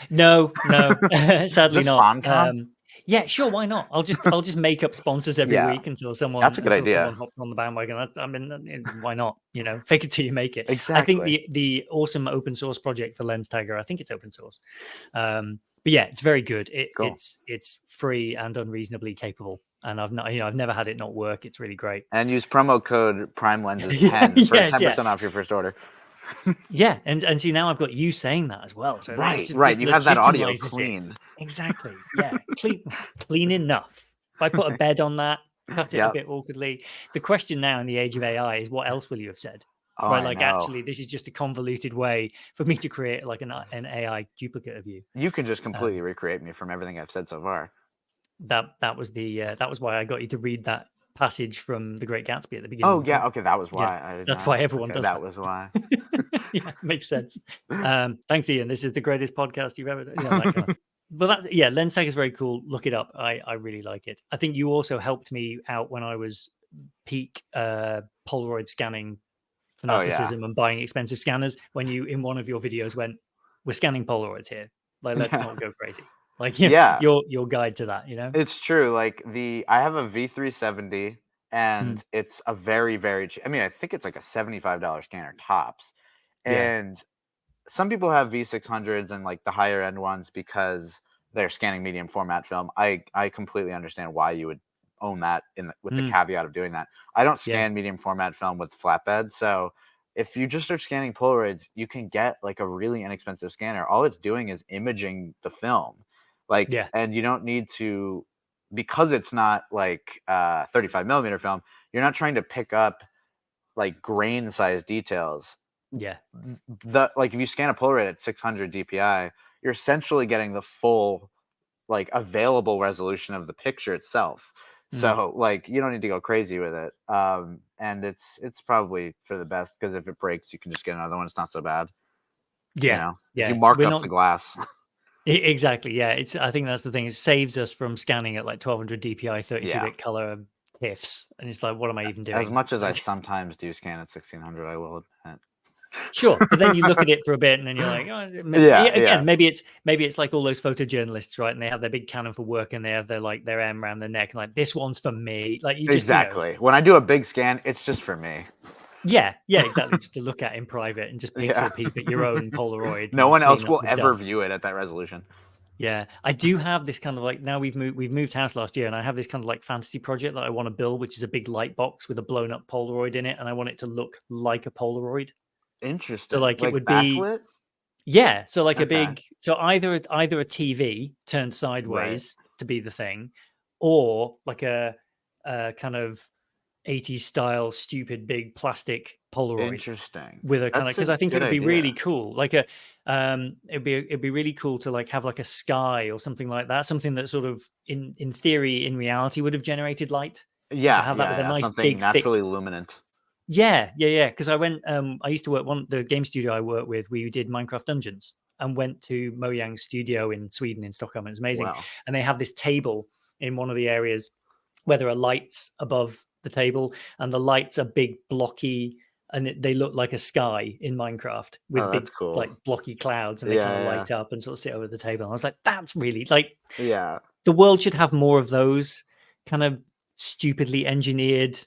No, Is sadly this not. SpawnCon? Yeah, sure, why not? I'll just make up sponsors every Yeah, week until that's a good someone idea. hops on the bandwagon. I mean, why not? You know, fake it till you make it. I think Exactly. the awesome open source project for Lens Tagger, I think it's open source. But yeah, it's very good. Cool. It's free and unreasonably capable, and I've never had it not work. It's really great. And use promo code PrimeLenses10 for 10% off your first order. Yeah, and see, now I've got you saying that as well. So right. Just You have that audio legitimizes clean. it. Exactly. Yeah, clean enough. If I put a bed on that, cut it a bit awkwardly. The question now in the age of AI is, what else will you have said? Oh, right, I like know. actually, this is just a convoluted way for me to create like an AI duplicate of you. You can just completely recreate me from everything I've said so far. That was why I got you to read that passage from The Great Gatsby at the beginning. Oh yeah, okay, that was why. Yeah, that's why everyone does that. That was why. Yeah, makes sense. Thanks, Ian. This is the greatest podcast you've ever done. You know, that kind of, but Lens Tag is very cool. Look it up. I really like it. I think you also helped me out when I was peak Polaroid scanning fanaticism and buying expensive scanners. When you in one of your videos went, "We're scanning Polaroids here. Like, let's not go crazy." Like, your guide to that. You know, it's true. Like I have a V370, and it's a very, very cheap. I mean, I think it's like a $75 scanner tops. And some people have V600s and like the higher end ones because they're scanning medium format film. I completely understand why you would own that with the caveat of doing that. I don't scan medium format film with flatbed, so if you just start scanning Polaroids, you can get like a really inexpensive scanner. All it's doing is imaging the film, and you don't need to, because it's not like 35 millimeter film. You're not trying to pick up like grain size details. If you scan a Polaroid at 600 DPI, you're essentially getting the full like available resolution of the picture itself. So like you don't need to go crazy with it. And it's probably for the best, because if it breaks, you can just get another one. It's not so bad. If you mark up the glass. Exactly. Yeah. I think that's the thing. It saves us from scanning at like 1200 DPI, 32-bit color TIFFs. And it's like, what am I even doing? As much as I sometimes do scan at 1600, I will admit. Sure, but then you look at it for a bit, and then you're like, maybe it's like all those photojournalists, right? And they have their big Canon for work, and they have their M around their neck, and like, this one's for me. Like, you just when I do a big scan, it's just for me. Yeah, exactly. Just to look at in private and just pixel peep at your own Polaroid. No one else will ever view it at that resolution. Yeah, I do have this kind of like, now we've moved house last year, and I have this kind of like fantasy project that I want to build, which is a big light box with a blown up Polaroid in it, and I want it to look like a Polaroid. Interesting. So like it would backlit? be, so like a big, so either a TV turned sideways to be the thing, or like a kind of 80s style stupid big plastic Polaroid. Interesting. With a kind of, because I think it would be really cool. Like it'd be really cool to like have like a sky or something like that, something that sort of in theory, in reality, would have generated light. To have that with a nice something big naturally thick, luminant. Yeah. Because I went, I used to work the game studio I worked with. We did Minecraft Dungeons and went to Mojang's studio in Sweden, in Stockholm. It was amazing. Wow. And they have this table in one of the areas where there are lights above the table, and the lights are big, blocky, and they look like a sky in Minecraft with big, like blocky clouds, and they kind of light up and sort of sit over the table. And I was like, that's really like, the world should have more of those kind of stupidly engineered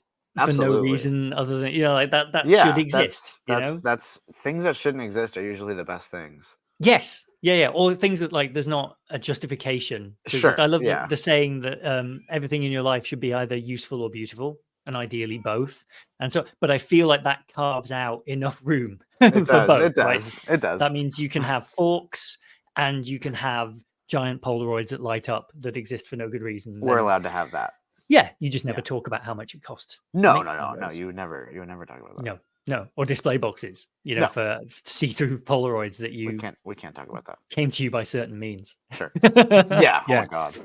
for no reason other than, like that should exist. That's things that shouldn't exist are usually the best things. Yes. Or things that like there's not a justification to exist. I love the saying that everything in your life should be either useful or beautiful, and ideally both. And so, but I feel like that carves out enough room for both. It does. That means you can have forks, and you can have giant Polaroids that light up that exist for no good reason. We're allowed to have that. Yeah, you just never talk about how much it costs. No. You would never talk about that. No, or display boxes, for see-through Polaroids that you we can't talk about that. Came to you by certain means. Sure. Yeah. Oh my god.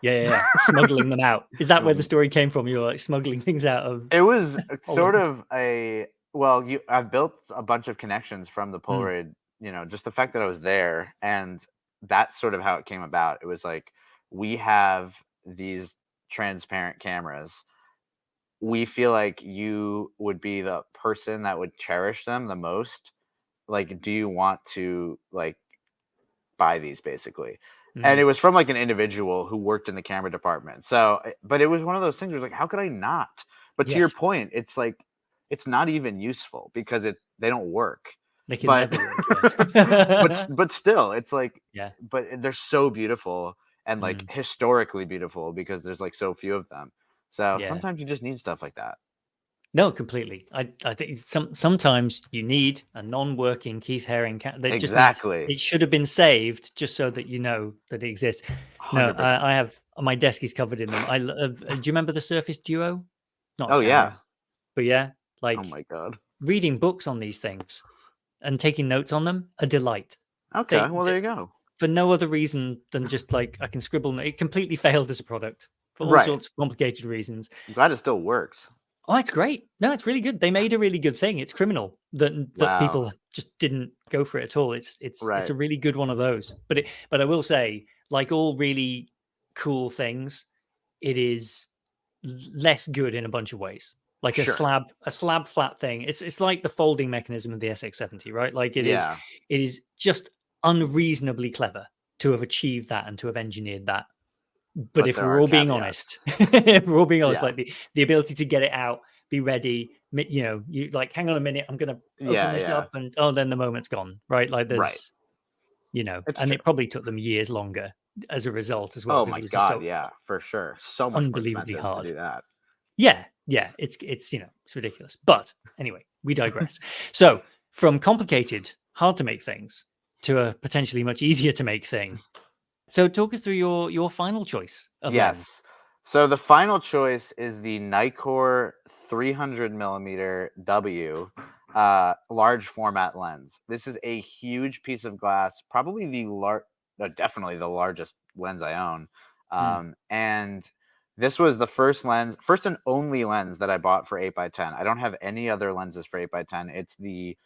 Yeah. Smuggling them out. Is that where the story came from? You were like smuggling things out of. It was sort of I've built a bunch of connections from the Polaroid just the fact that I was there, and that's sort of how it came about. It was like, we have these transparent cameras. We feel like you would be the person that would cherish them the most. Like, do you want to like buy these, basically? And it Mm. was from like an individual who worked in the camera department. So, but it was one of those things where it's like, how could I not? But to your Yes, point, it's like, it's not even useful because they don't work. they can But never work. Yeah. but still, it's like, Yeah. but they're so beautiful and like Mm. historically beautiful because there's like so few of them. So Yeah. sometimes you just need stuff like that. No, completely. I think sometimes you need a non-working Keith Haring that just needs, Exactly. it should have been saved just so that you know that it exists. No, 100%. I have, my desk is covered in them. I love. Do you remember the Surface Duo? Not a Oh yeah. camera, but yeah, Oh like my god. reading books on these things and taking notes on them, a delight. Okay, They, well there they you go. for no other reason than just like I can scribble. It completely failed as a product for all Right. sorts of complicated reasons. I'm glad it still works. Oh, it's great. No, it's really good. They made a really good thing. It's criminal that Wow. people just didn't go for it at all. It's Right. a really good one of those. But I will say, like all really cool things, it is less good in a bunch of ways. Like Sure. a slab flat thing. It's like the folding mechanism of the SX70, right? Like Yeah. it is just unreasonably clever to have achieved that and to have engineered that. But But if there we're are all being caveats. honest, if we're all being honest, Yeah. like the ability to get it out, be ready, you like, hang on a minute, I'm gonna open Yeah, this yeah. up, and oh, then the moment's gone, right? Like Right. there's, It's and true. it probably took them years longer as a result as well, Oh because my it was just god, so yeah, for sure. So much more unbelievably expensive to hard. do that. Yeah, yeah, it's it's ridiculous. But anyway, we digress. So from complicated, hard to make things to a potentially much easier to make thing. So talk us through your final choice of lens. Yes. So the final choice is the Nikkor 300 millimeter W large format lens. This is a huge piece of glass, probably definitely the largest lens I own. Hmm, And this was the first and only lens that I bought for 8x10. I don't have any other lenses for 8x10. It's the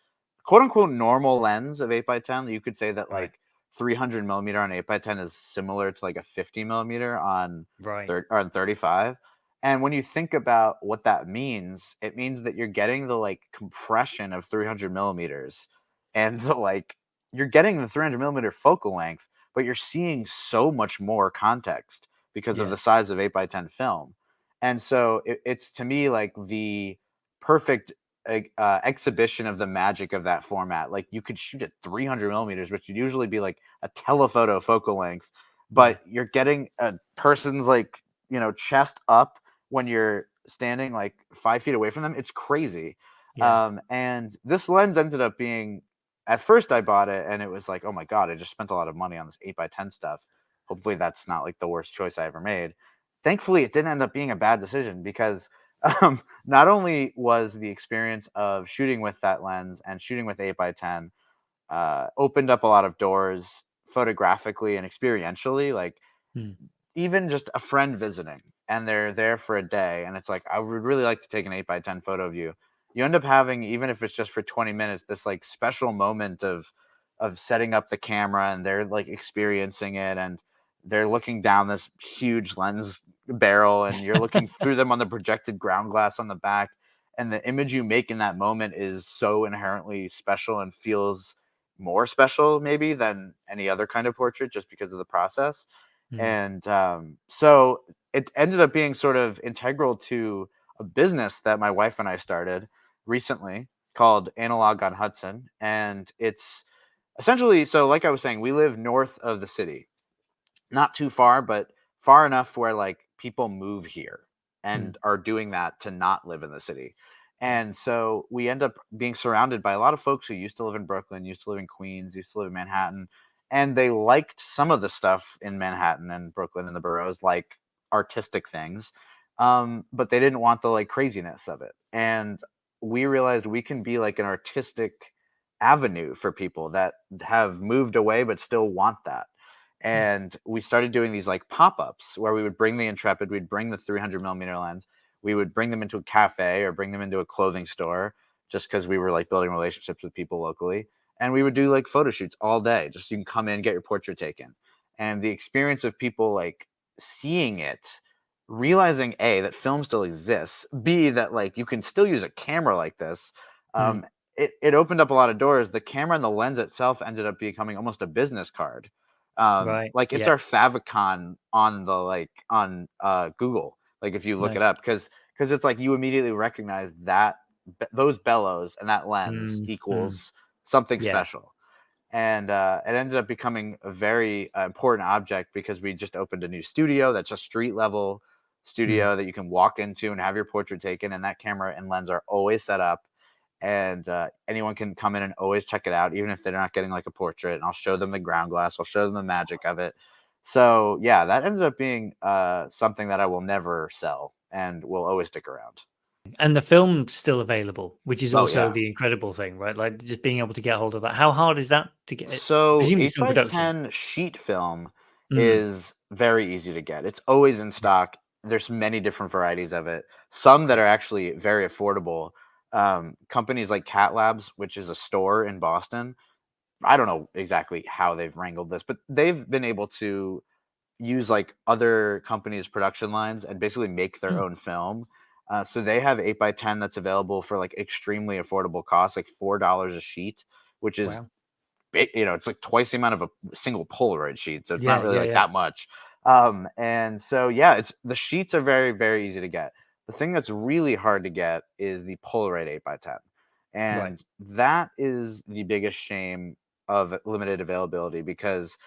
quote unquote normal lens of 8x10. You could say that right, like 300 millimeter on 8x10 is similar to like a 50 millimeter on right, on 35. And when you think about what that means, it means that you're getting the like compression of 300 millimeters, and the like you're getting the 300 millimeter focal length, but you're seeing so much more context because of yeah, the size of 8x10 film. And so it's to me like the perfect exhibition of the magic of that format. Like, you could shoot at 300 millimeters, which would usually be like a telephoto focal length, yeah, but you're getting a person's like chest up when you're standing like 5 feet away from them. It's crazy. yeah, And this lens ended up being, at first I bought it and it was like, oh my god, I just spent a lot of money on this 8x10 stuff. Hopefully that's not like the worst choice I ever made. Thankfully it didn't end up being a bad decision, because not only was the experience of shooting with that lens and shooting with 8x10 opened up a lot of doors photographically and experientially. Like, hmm, even just a friend visiting and they're there for a day and it's like, I would really like to take an 8x10 photo of you. You end up having, even if it's just for 20 minutes, this like special moment of setting up the camera, and they're like experiencing it, and they're looking down this huge lens barrel and you're looking through them on the projected ground glass on the back, and the image you make in that moment is so inherently special and feels more special maybe than any other kind of portrait, just because of the process. hmm, And so it ended up being sort of integral to a business that my wife and I started recently called Analog on Hudson. And it's essentially, so like I was saying, we live north of the city, not too far, but far enough where like people move here hmm, and are doing that to not live in the city. yeah, And so we end up being surrounded by a lot of folks who used to live in Brooklyn, used to live in Queens, used to live in Manhattan, and they liked some of the stuff in Manhattan and Brooklyn and the boroughs, like artistic things, but they didn't want the like craziness of it. And we realized we can be like an artistic avenue for people that have moved away but still want that. hmm, And we started doing these like pop-ups where we would bring the Intrepid, we'd bring the 300 millimeter lens, we would bring them into a cafe or bring them into a clothing store, just because we were like building relationships with people locally. and we would do like photo shoots all day. Just you can come in, get your portrait taken, and the experience of people like seeing it, realizing A, that film still exists, B, that like you can still use a camera like this. Mm. um, it opened up a lot of doors. The camera and the lens itself ended up becoming almost a business card. Right. Like it's Yeah. our favicon on the like on Google. Like if you look it Nice. up, because it's like you immediately recognize that those bellows and that lens Mm. Mm. equals something Yeah. special. And it ended up becoming a very important object because we just opened a new studio that's a street level Mm. studio that you can walk into and have your portrait taken, and that camera and lens are always set up, and anyone can come in and always check it out, even if they're not getting like a portrait. And I'll show them the ground glass, I'll show them the magic of it. So yeah, that ended up being something that I will never sell and will always stick around. And the film's still available, which is Oh also yeah. the incredible thing, right? Like just being able to get hold of that. How hard is that to get it? So Presumably 8 some by production. 10 sheet film Mm. is very easy to get. It's always in stock. There's many different varieties of it. Some that Cool. are actually very affordable. Companies like Cat Labs, which is a store in Boston. I don't know exactly how they've wrangled this, but they've been able to use like other companies' production lines and basically make their Mm. own film. So they have 8 by 10 that's available for like extremely affordable costs, like $4 a sheet, which is Wow. it's like twice the amount of a single Polaroid sheet, so it's not Yeah, really yeah, like yeah. that much. And so yeah, it's the sheets are very, very easy to get. The thing that's really hard to get is the Polaroid 8 by 10, Right. and that is the biggest shame of limited availability, because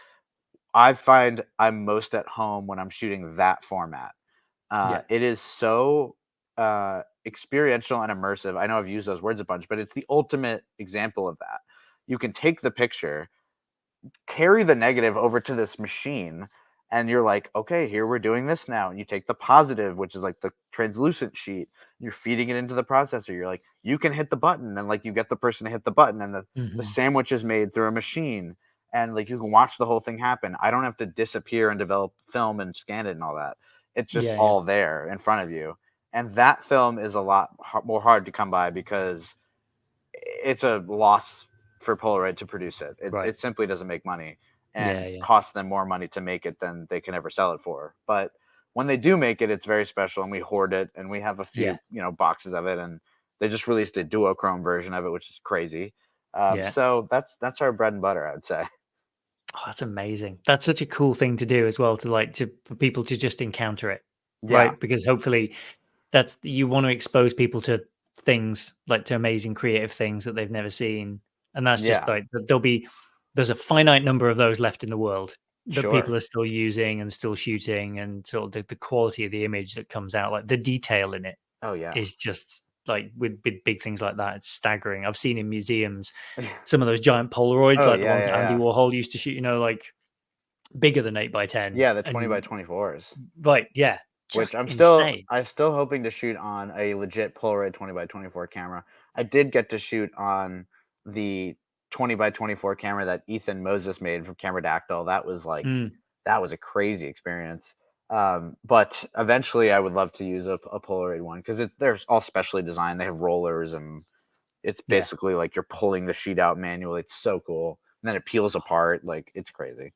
I find I'm most at home when I'm shooting that format. Yeah. It is so experiential and immersive. I know I've used those words a bunch, but it's the ultimate example of that. You can take the picture, carry the negative over to this machine, and you're like, okay, here we're doing this now. And you take the positive, which is like the translucent sheet, you're feeding it into the processor. You're like, you can hit the button, and like you get the person to hit the button, and the Mhm. sandwich is made through a machine, and like you can watch the whole thing happen. I don't have to disappear and develop film and scan it and all that. It's just Yeah, yeah. all there in front of you. And that film is a lot more hard to come by because it's a loss for Polaroid to produce it. It Right. it simply doesn't make money, Yeah, and yeah. costs them more money to make it than they can ever sell it for. But when they do make it, it's very special, and we hoard it, and we have a Yeah. few boxes of it, and they just released a duochrome version of it, which is crazy. Yeah. So that's our bread and butter, I'd say. Oh, that's amazing. That's such a cool thing to do as well, to like to for people to just encounter it, Yeah, right? Because hopefully that's you want to expose people to things like to amazing creative things that they've never seen. And that's just yeah, like there's a finite number of those left in the world that people sure. are still using and still shooting, and sort of the quality of the image that comes out, like the detail in it Oh yeah. is just like with big things like that, it's staggering. I've seen in museums some of those giant Polaroids, Oh like the yeah, ones yeah, that Andy yeah. Warhol used to shoot, like bigger than 8 by 10. Yeah, the 20 by And 24s. right, yeah, Which just insane. I'm still hoping to shoot on a legit Polaroid 20 by 24 camera. I did get to shoot on the 20 by 24 camera that Ethan Moses made from Cameradactyl. Mm, That was a crazy experience. But eventually I would love to use a Polaroid one because they're all specially designed. They have rollers, and it's yeah. basically like you're pulling the sheet out manually. It's so cool. And then it peels apart. Like it's crazy.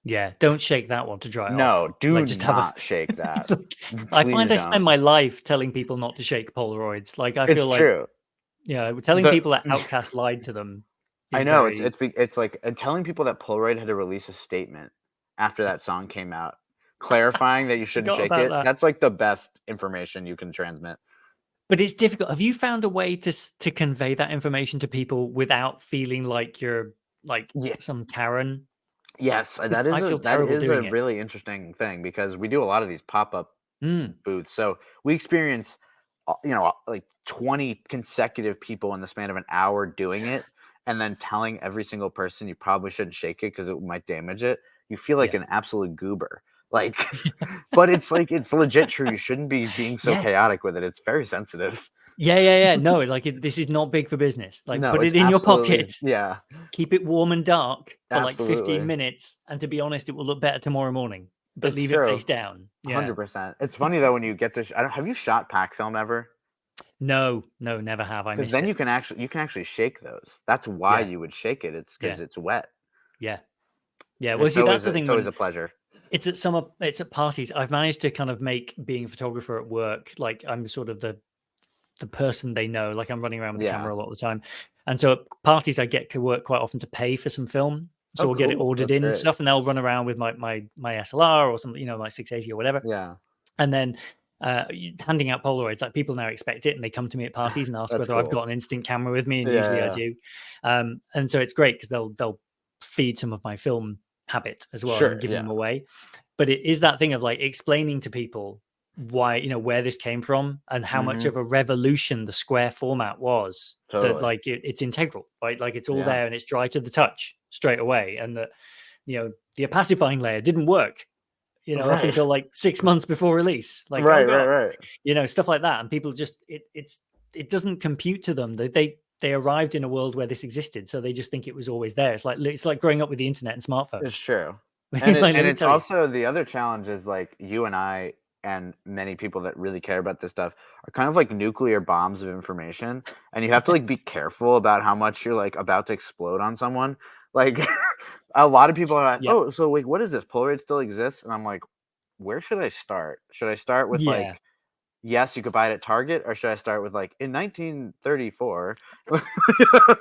Yeah, don't shake that one to dry it off. No, do Like, just have a not shake that. like, I find Please I spend don't. my life telling people not to shake Polaroids. Like, I It's feel like, true. telling The people that Outcast lied to them I is know very it's like telling people that Polaroid had to release a statement after that song came out, clarifying that you shouldn't forgot shake about it. that. That's like the best information you can transmit. But it's difficult. Have you found a way to convey that information to people without feeling like you're like Yeah. some Karen? Yes, 'Cause I feel that terrible is a doing it. really interesting thing because we do a lot of these pop-up Mm, booths. So we experience, like 20 consecutive people in the span of an hour doing it, and then telling every single person you probably shouldn't shake it because it might damage it. You feel like yeah. an absolute goober. Like, but it's like it's legit true. You shouldn't be being so Yeah. chaotic with it. It's very sensitive. Yeah, yeah, yeah. No, like, this is not big for business. Like, No, put it's it in your absolutely pocket, yeah, keep it warm and dark for, like, 15 absolutely. minutes, and to be honest, it will look better tomorrow morning, but It's leave it true. face down. Yeah. 100%. It's funny though when you get to I don't have you shot pack film ever? No, no, never have. I Because missed then it. you can actually shake those. That's why Yeah, you would shake it. It's because yeah, it's wet. yeah, yeah. And Well, see, that's the thing it's always when a pleasure. it's at parties. I've managed to kind of make being a photographer at work like I'm sort of the person they know. Like I'm running around with the Yeah. camera a lot of the time, and so at parties I get to work quite often to pay for some film. So Oh, we'll get it cool. ordered That's in and great. stuff, and they'll run around with my SLR or something, my 680 or whatever, Yeah. and then handing out Polaroids. Like people now expect it, and they come to me at parties and ask That's whether I've cool. got an instant camera with me, and Yeah, usually I yeah. do. And so it's great because they'll feed some of my film habit as well, and Sure, giving yeah. them away. But it is that thing of like explaining to people why, where this came from and how much Mhm. of a revolution the square format was. That Totally. like it's integral, right? Like it's all Yeah. there and it's dry to the touch straight away, and that the opacifying layer didn't work, up Right. until like 6 months before release. Like, oh Right, right, god, right. stuff like that, and people just it doesn't compute to them. They arrived in a world where this existed, so they just think it was always there. It's like growing up with the internet and It's smartphones. true. Like, let And me it's tell you. also the other challenge is, like, you and I and many people that really care about this stuff are kind of like nuclear bombs of information, and you have to, like, be careful about how much you're, like, about to explode on someone. Like, a lot of people are like, Yep. "Oh, so, wait, what is this? Polaroid still exists?" And I'm like, "Where should I start? Should I start with, Yeah. like, yes, you could buy it at Target, or should I start with, like, in 1934?"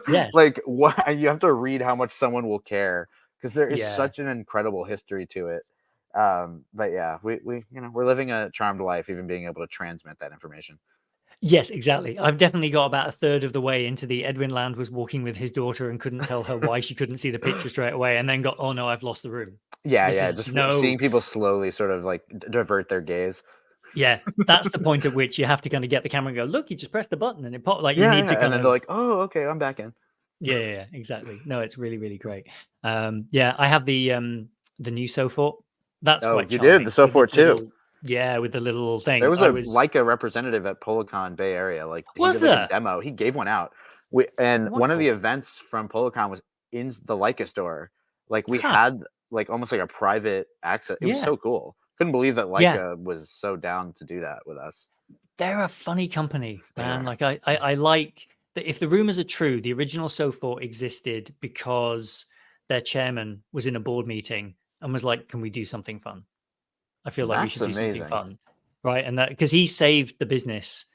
Yes. Like, what and you have to read how much someone will care because there is Yeah. such an incredible history to it. But yeah, we're living a charmed life even being able to transmit that information. Yes, exactly. I've definitely got about a third of the way into the Edwin Land was walking with his daughter and couldn't tell her why she couldn't see the picture straight away, and then got, oh no, I've lost the room. Yeah, This yeah, is just no. seeing people slowly sort of, like, divert their gaze. Yeah, that's the point at which you have to kind of get the camera and go, look, you just press the button and it pop. Like you Yeah, need to yeah, and kind then they're of. like, "Oh, okay, I'm back in." Yeah, yeah, yeah, exactly. No, it's really, really great. Yeah, I have the new Sofort. That's Oh, quite you did? The charming with its Sophore too. little, yeah, with the little There thing. was I a was Leica representative at Policon Bay Area, like, he was did, like, a there? demo, he gave one out. We and one of the Wonderful. events from Policon was in the Leica store. Like, we Huh. had, like, almost like a private access. It was Yeah. so cool. Couldn't believe that Yeah. Leica was so down to do that with us. They're a funny company, They man. are. Like I like that if the rumors are true, the original Sofort existed because their chairman was in a board meeting and was like, can we do something fun? I feel like we That's should do something amazing. fun, right? And that because he saved the business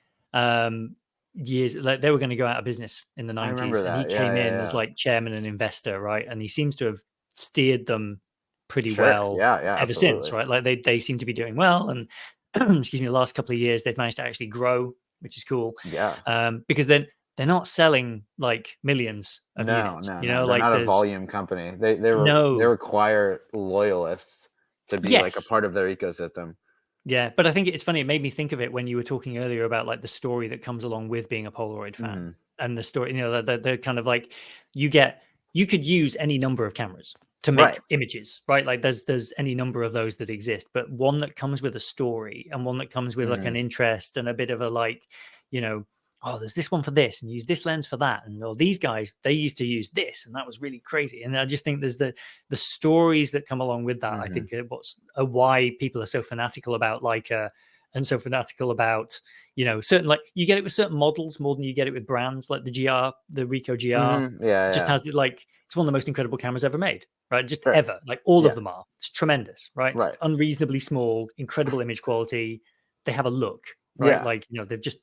years, like they were going to go out of business in the I 90s, remember and he that. Yeah, came yeah, in as yeah. like chairman and investor, right? And he seems to have steered them pretty Sure. well Yeah, yeah, ever since, absolutely. right? Like they seem to be doing well, and excuse me, the last couple of years they've managed to actually grow, which is cool, Yeah. because then they're not selling like millions of No, units, no, no. They're like not a there's volume company. They no. require loyalists to be, like, a Yes. part of their ecosystem. Yeah, but I think it's funny. It made me think of it when you were talking earlier about like the story that comes along with being a Polaroid fan, Mhm. and the story. The kind of like you could use any number of cameras to Right. make images, right? Like there's any number of those that exist, but one that comes with a story and one that comes with like an Mhm. interest and a bit of a like, you know, oh, there's this one for this and use this lens for that, and oh, these guys they used to use this and that was really crazy. And I just think there's the stories that come along with that. I Mhm. think why people are so fanatical about Leica and so fanatical about certain, like you get it with certain models more than you get it with brands like the GR, the Ricoh GR. Mhm. Yeah, Just yeah. has like it's one of the most incredible cameras ever made, right? Just Sure. ever, like all of Yeah. them are. It's tremendous, right? It's Right. unreasonably small, incredible image quality. They have a look, right? Yeah. Like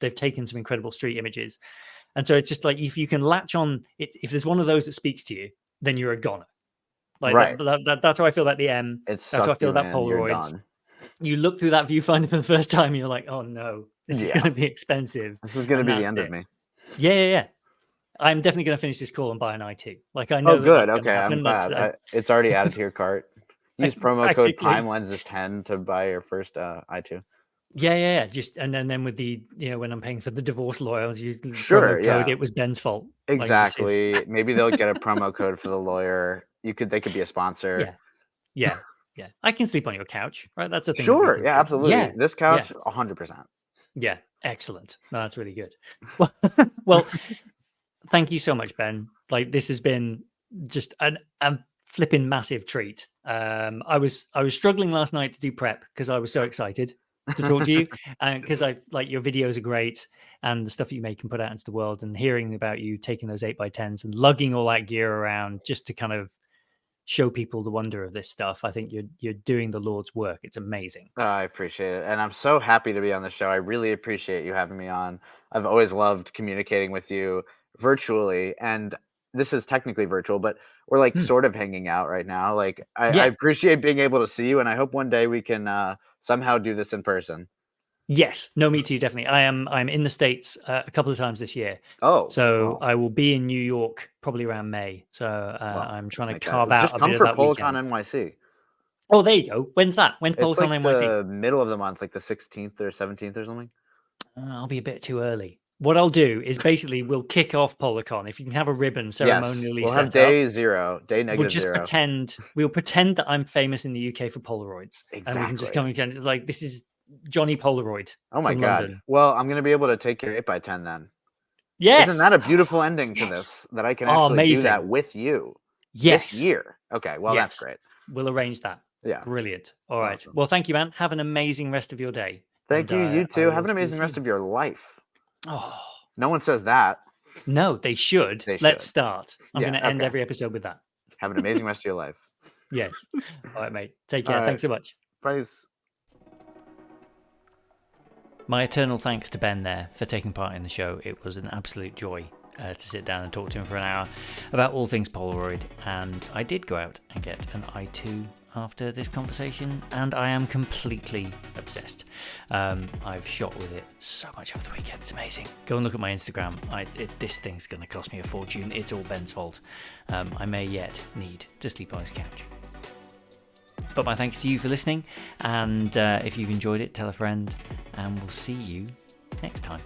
they've taken some incredible street images, and so it's just like if you can latch on it, if there's one of those that speaks to you, then you're a goner. Like Right. that's how I feel about the M. It That's how I sucked feel you about in, you're Polaroids. done. You look through that viewfinder for the first time, and you're like, oh no, this is going Yeah. to be expensive, This is gonna and be the that's end of it. me. Yeah, yeah, yeah. I'm definitely going to finish this call and buy an I2. Like I Oh, know that good, that's going to okay, I'm happen. That's glad. It's already added to your cart. Use promo code practically. PrimeLenses10 to buy your first, I2. Yeah, yeah, yeah. Just and then with the when I'm paying for the divorce lawyer, I was using the Sure, promo code. yeah. It was Ben's fault. Like just if Exactly. Maybe they'll get a promo code for the lawyer. They could be a sponsor. yeah, yeah, yeah. I can sleep on your couch, right? That's a thing that we Sure, can yeah, do. absolutely. Yeah, This yeah, couch, 100%. yeah. Excellent. No, that's really good. Well, well, thank you so much, Ben. Like this has been just a flipping massive treat. I was struggling last night to do prep because I was so excited. to talk to you, because I like your videos are great and the stuff that you make and put out into the world, and hearing about you taking those 8x10s and lugging all that gear around just to kind of show people the wonder of this stuff. I think you're doing the Lord's work. It's amazing. Oh, I appreciate it. And I'm so happy to be on the show. I really appreciate you having me on. I've always loved communicating with you virtually. And this is technically virtual, but we're like Hmm. sort of hanging out right now. Like, I Yeah. appreciate being able to see you. And I hope one day we can somehow do this in person. Yes. No, me too. Definitely. I'm in the States a couple of times this year. Oh, So well, I will be in New York probably around May. So well, I'm let's trying to make that. carve out Just a come bit of for that PolaCon weekend. NYC. Oh, there you go. When's that? When's It's PolaCon like NYC? the middle of the month, like the 16th or 17th or something. I'll be a bit too early. What I'll do is basically we'll kick off PolaCon. If you can have a ribbon Yes, ceremonially we'll have set up, day zero, day we'll negative just zero. we'll pretend that I'm famous in the UK for Polaroids. And we can just Exactly. come and like, this is Johnny Polaroid Oh my from God. London. Well, I'm gonna be able to take your 8x10 then. Isn't that Yes. a beautiful ending to Yes. this? That I can Oh, actually do that amazing. with you this Yes. year. Okay, well that's Yes. great. We'll arrange that. Yeah, Brilliant. All right. awesome. Well, thank you, man. Have an amazing rest of your day. Thank And you. You I too. Have will an see you amazing rest soon. of your life. Oh, No one says that. no, they should. They Let's should. start. I'm going Yeah. to end Okay. every episode with that. Have an amazing rest of your life. Yes. All right, mate. Take All care. right. Thanks so much. Bye. My eternal thanks to Ben there for taking part in the show. It was an absolute joy to sit down and talk to him for an hour about all things Polaroid. And I did go out and get an i2 after this conversation, and I am completely obsessed. I've shot with it so much over the weekend. It's amazing. Go and look at my Instagram. This thing's going to cost me a fortune. It's all Ben's fault. I may yet need to sleep on his couch. But my thanks to you for listening, and if you've enjoyed it, tell a friend, and we'll see you next time.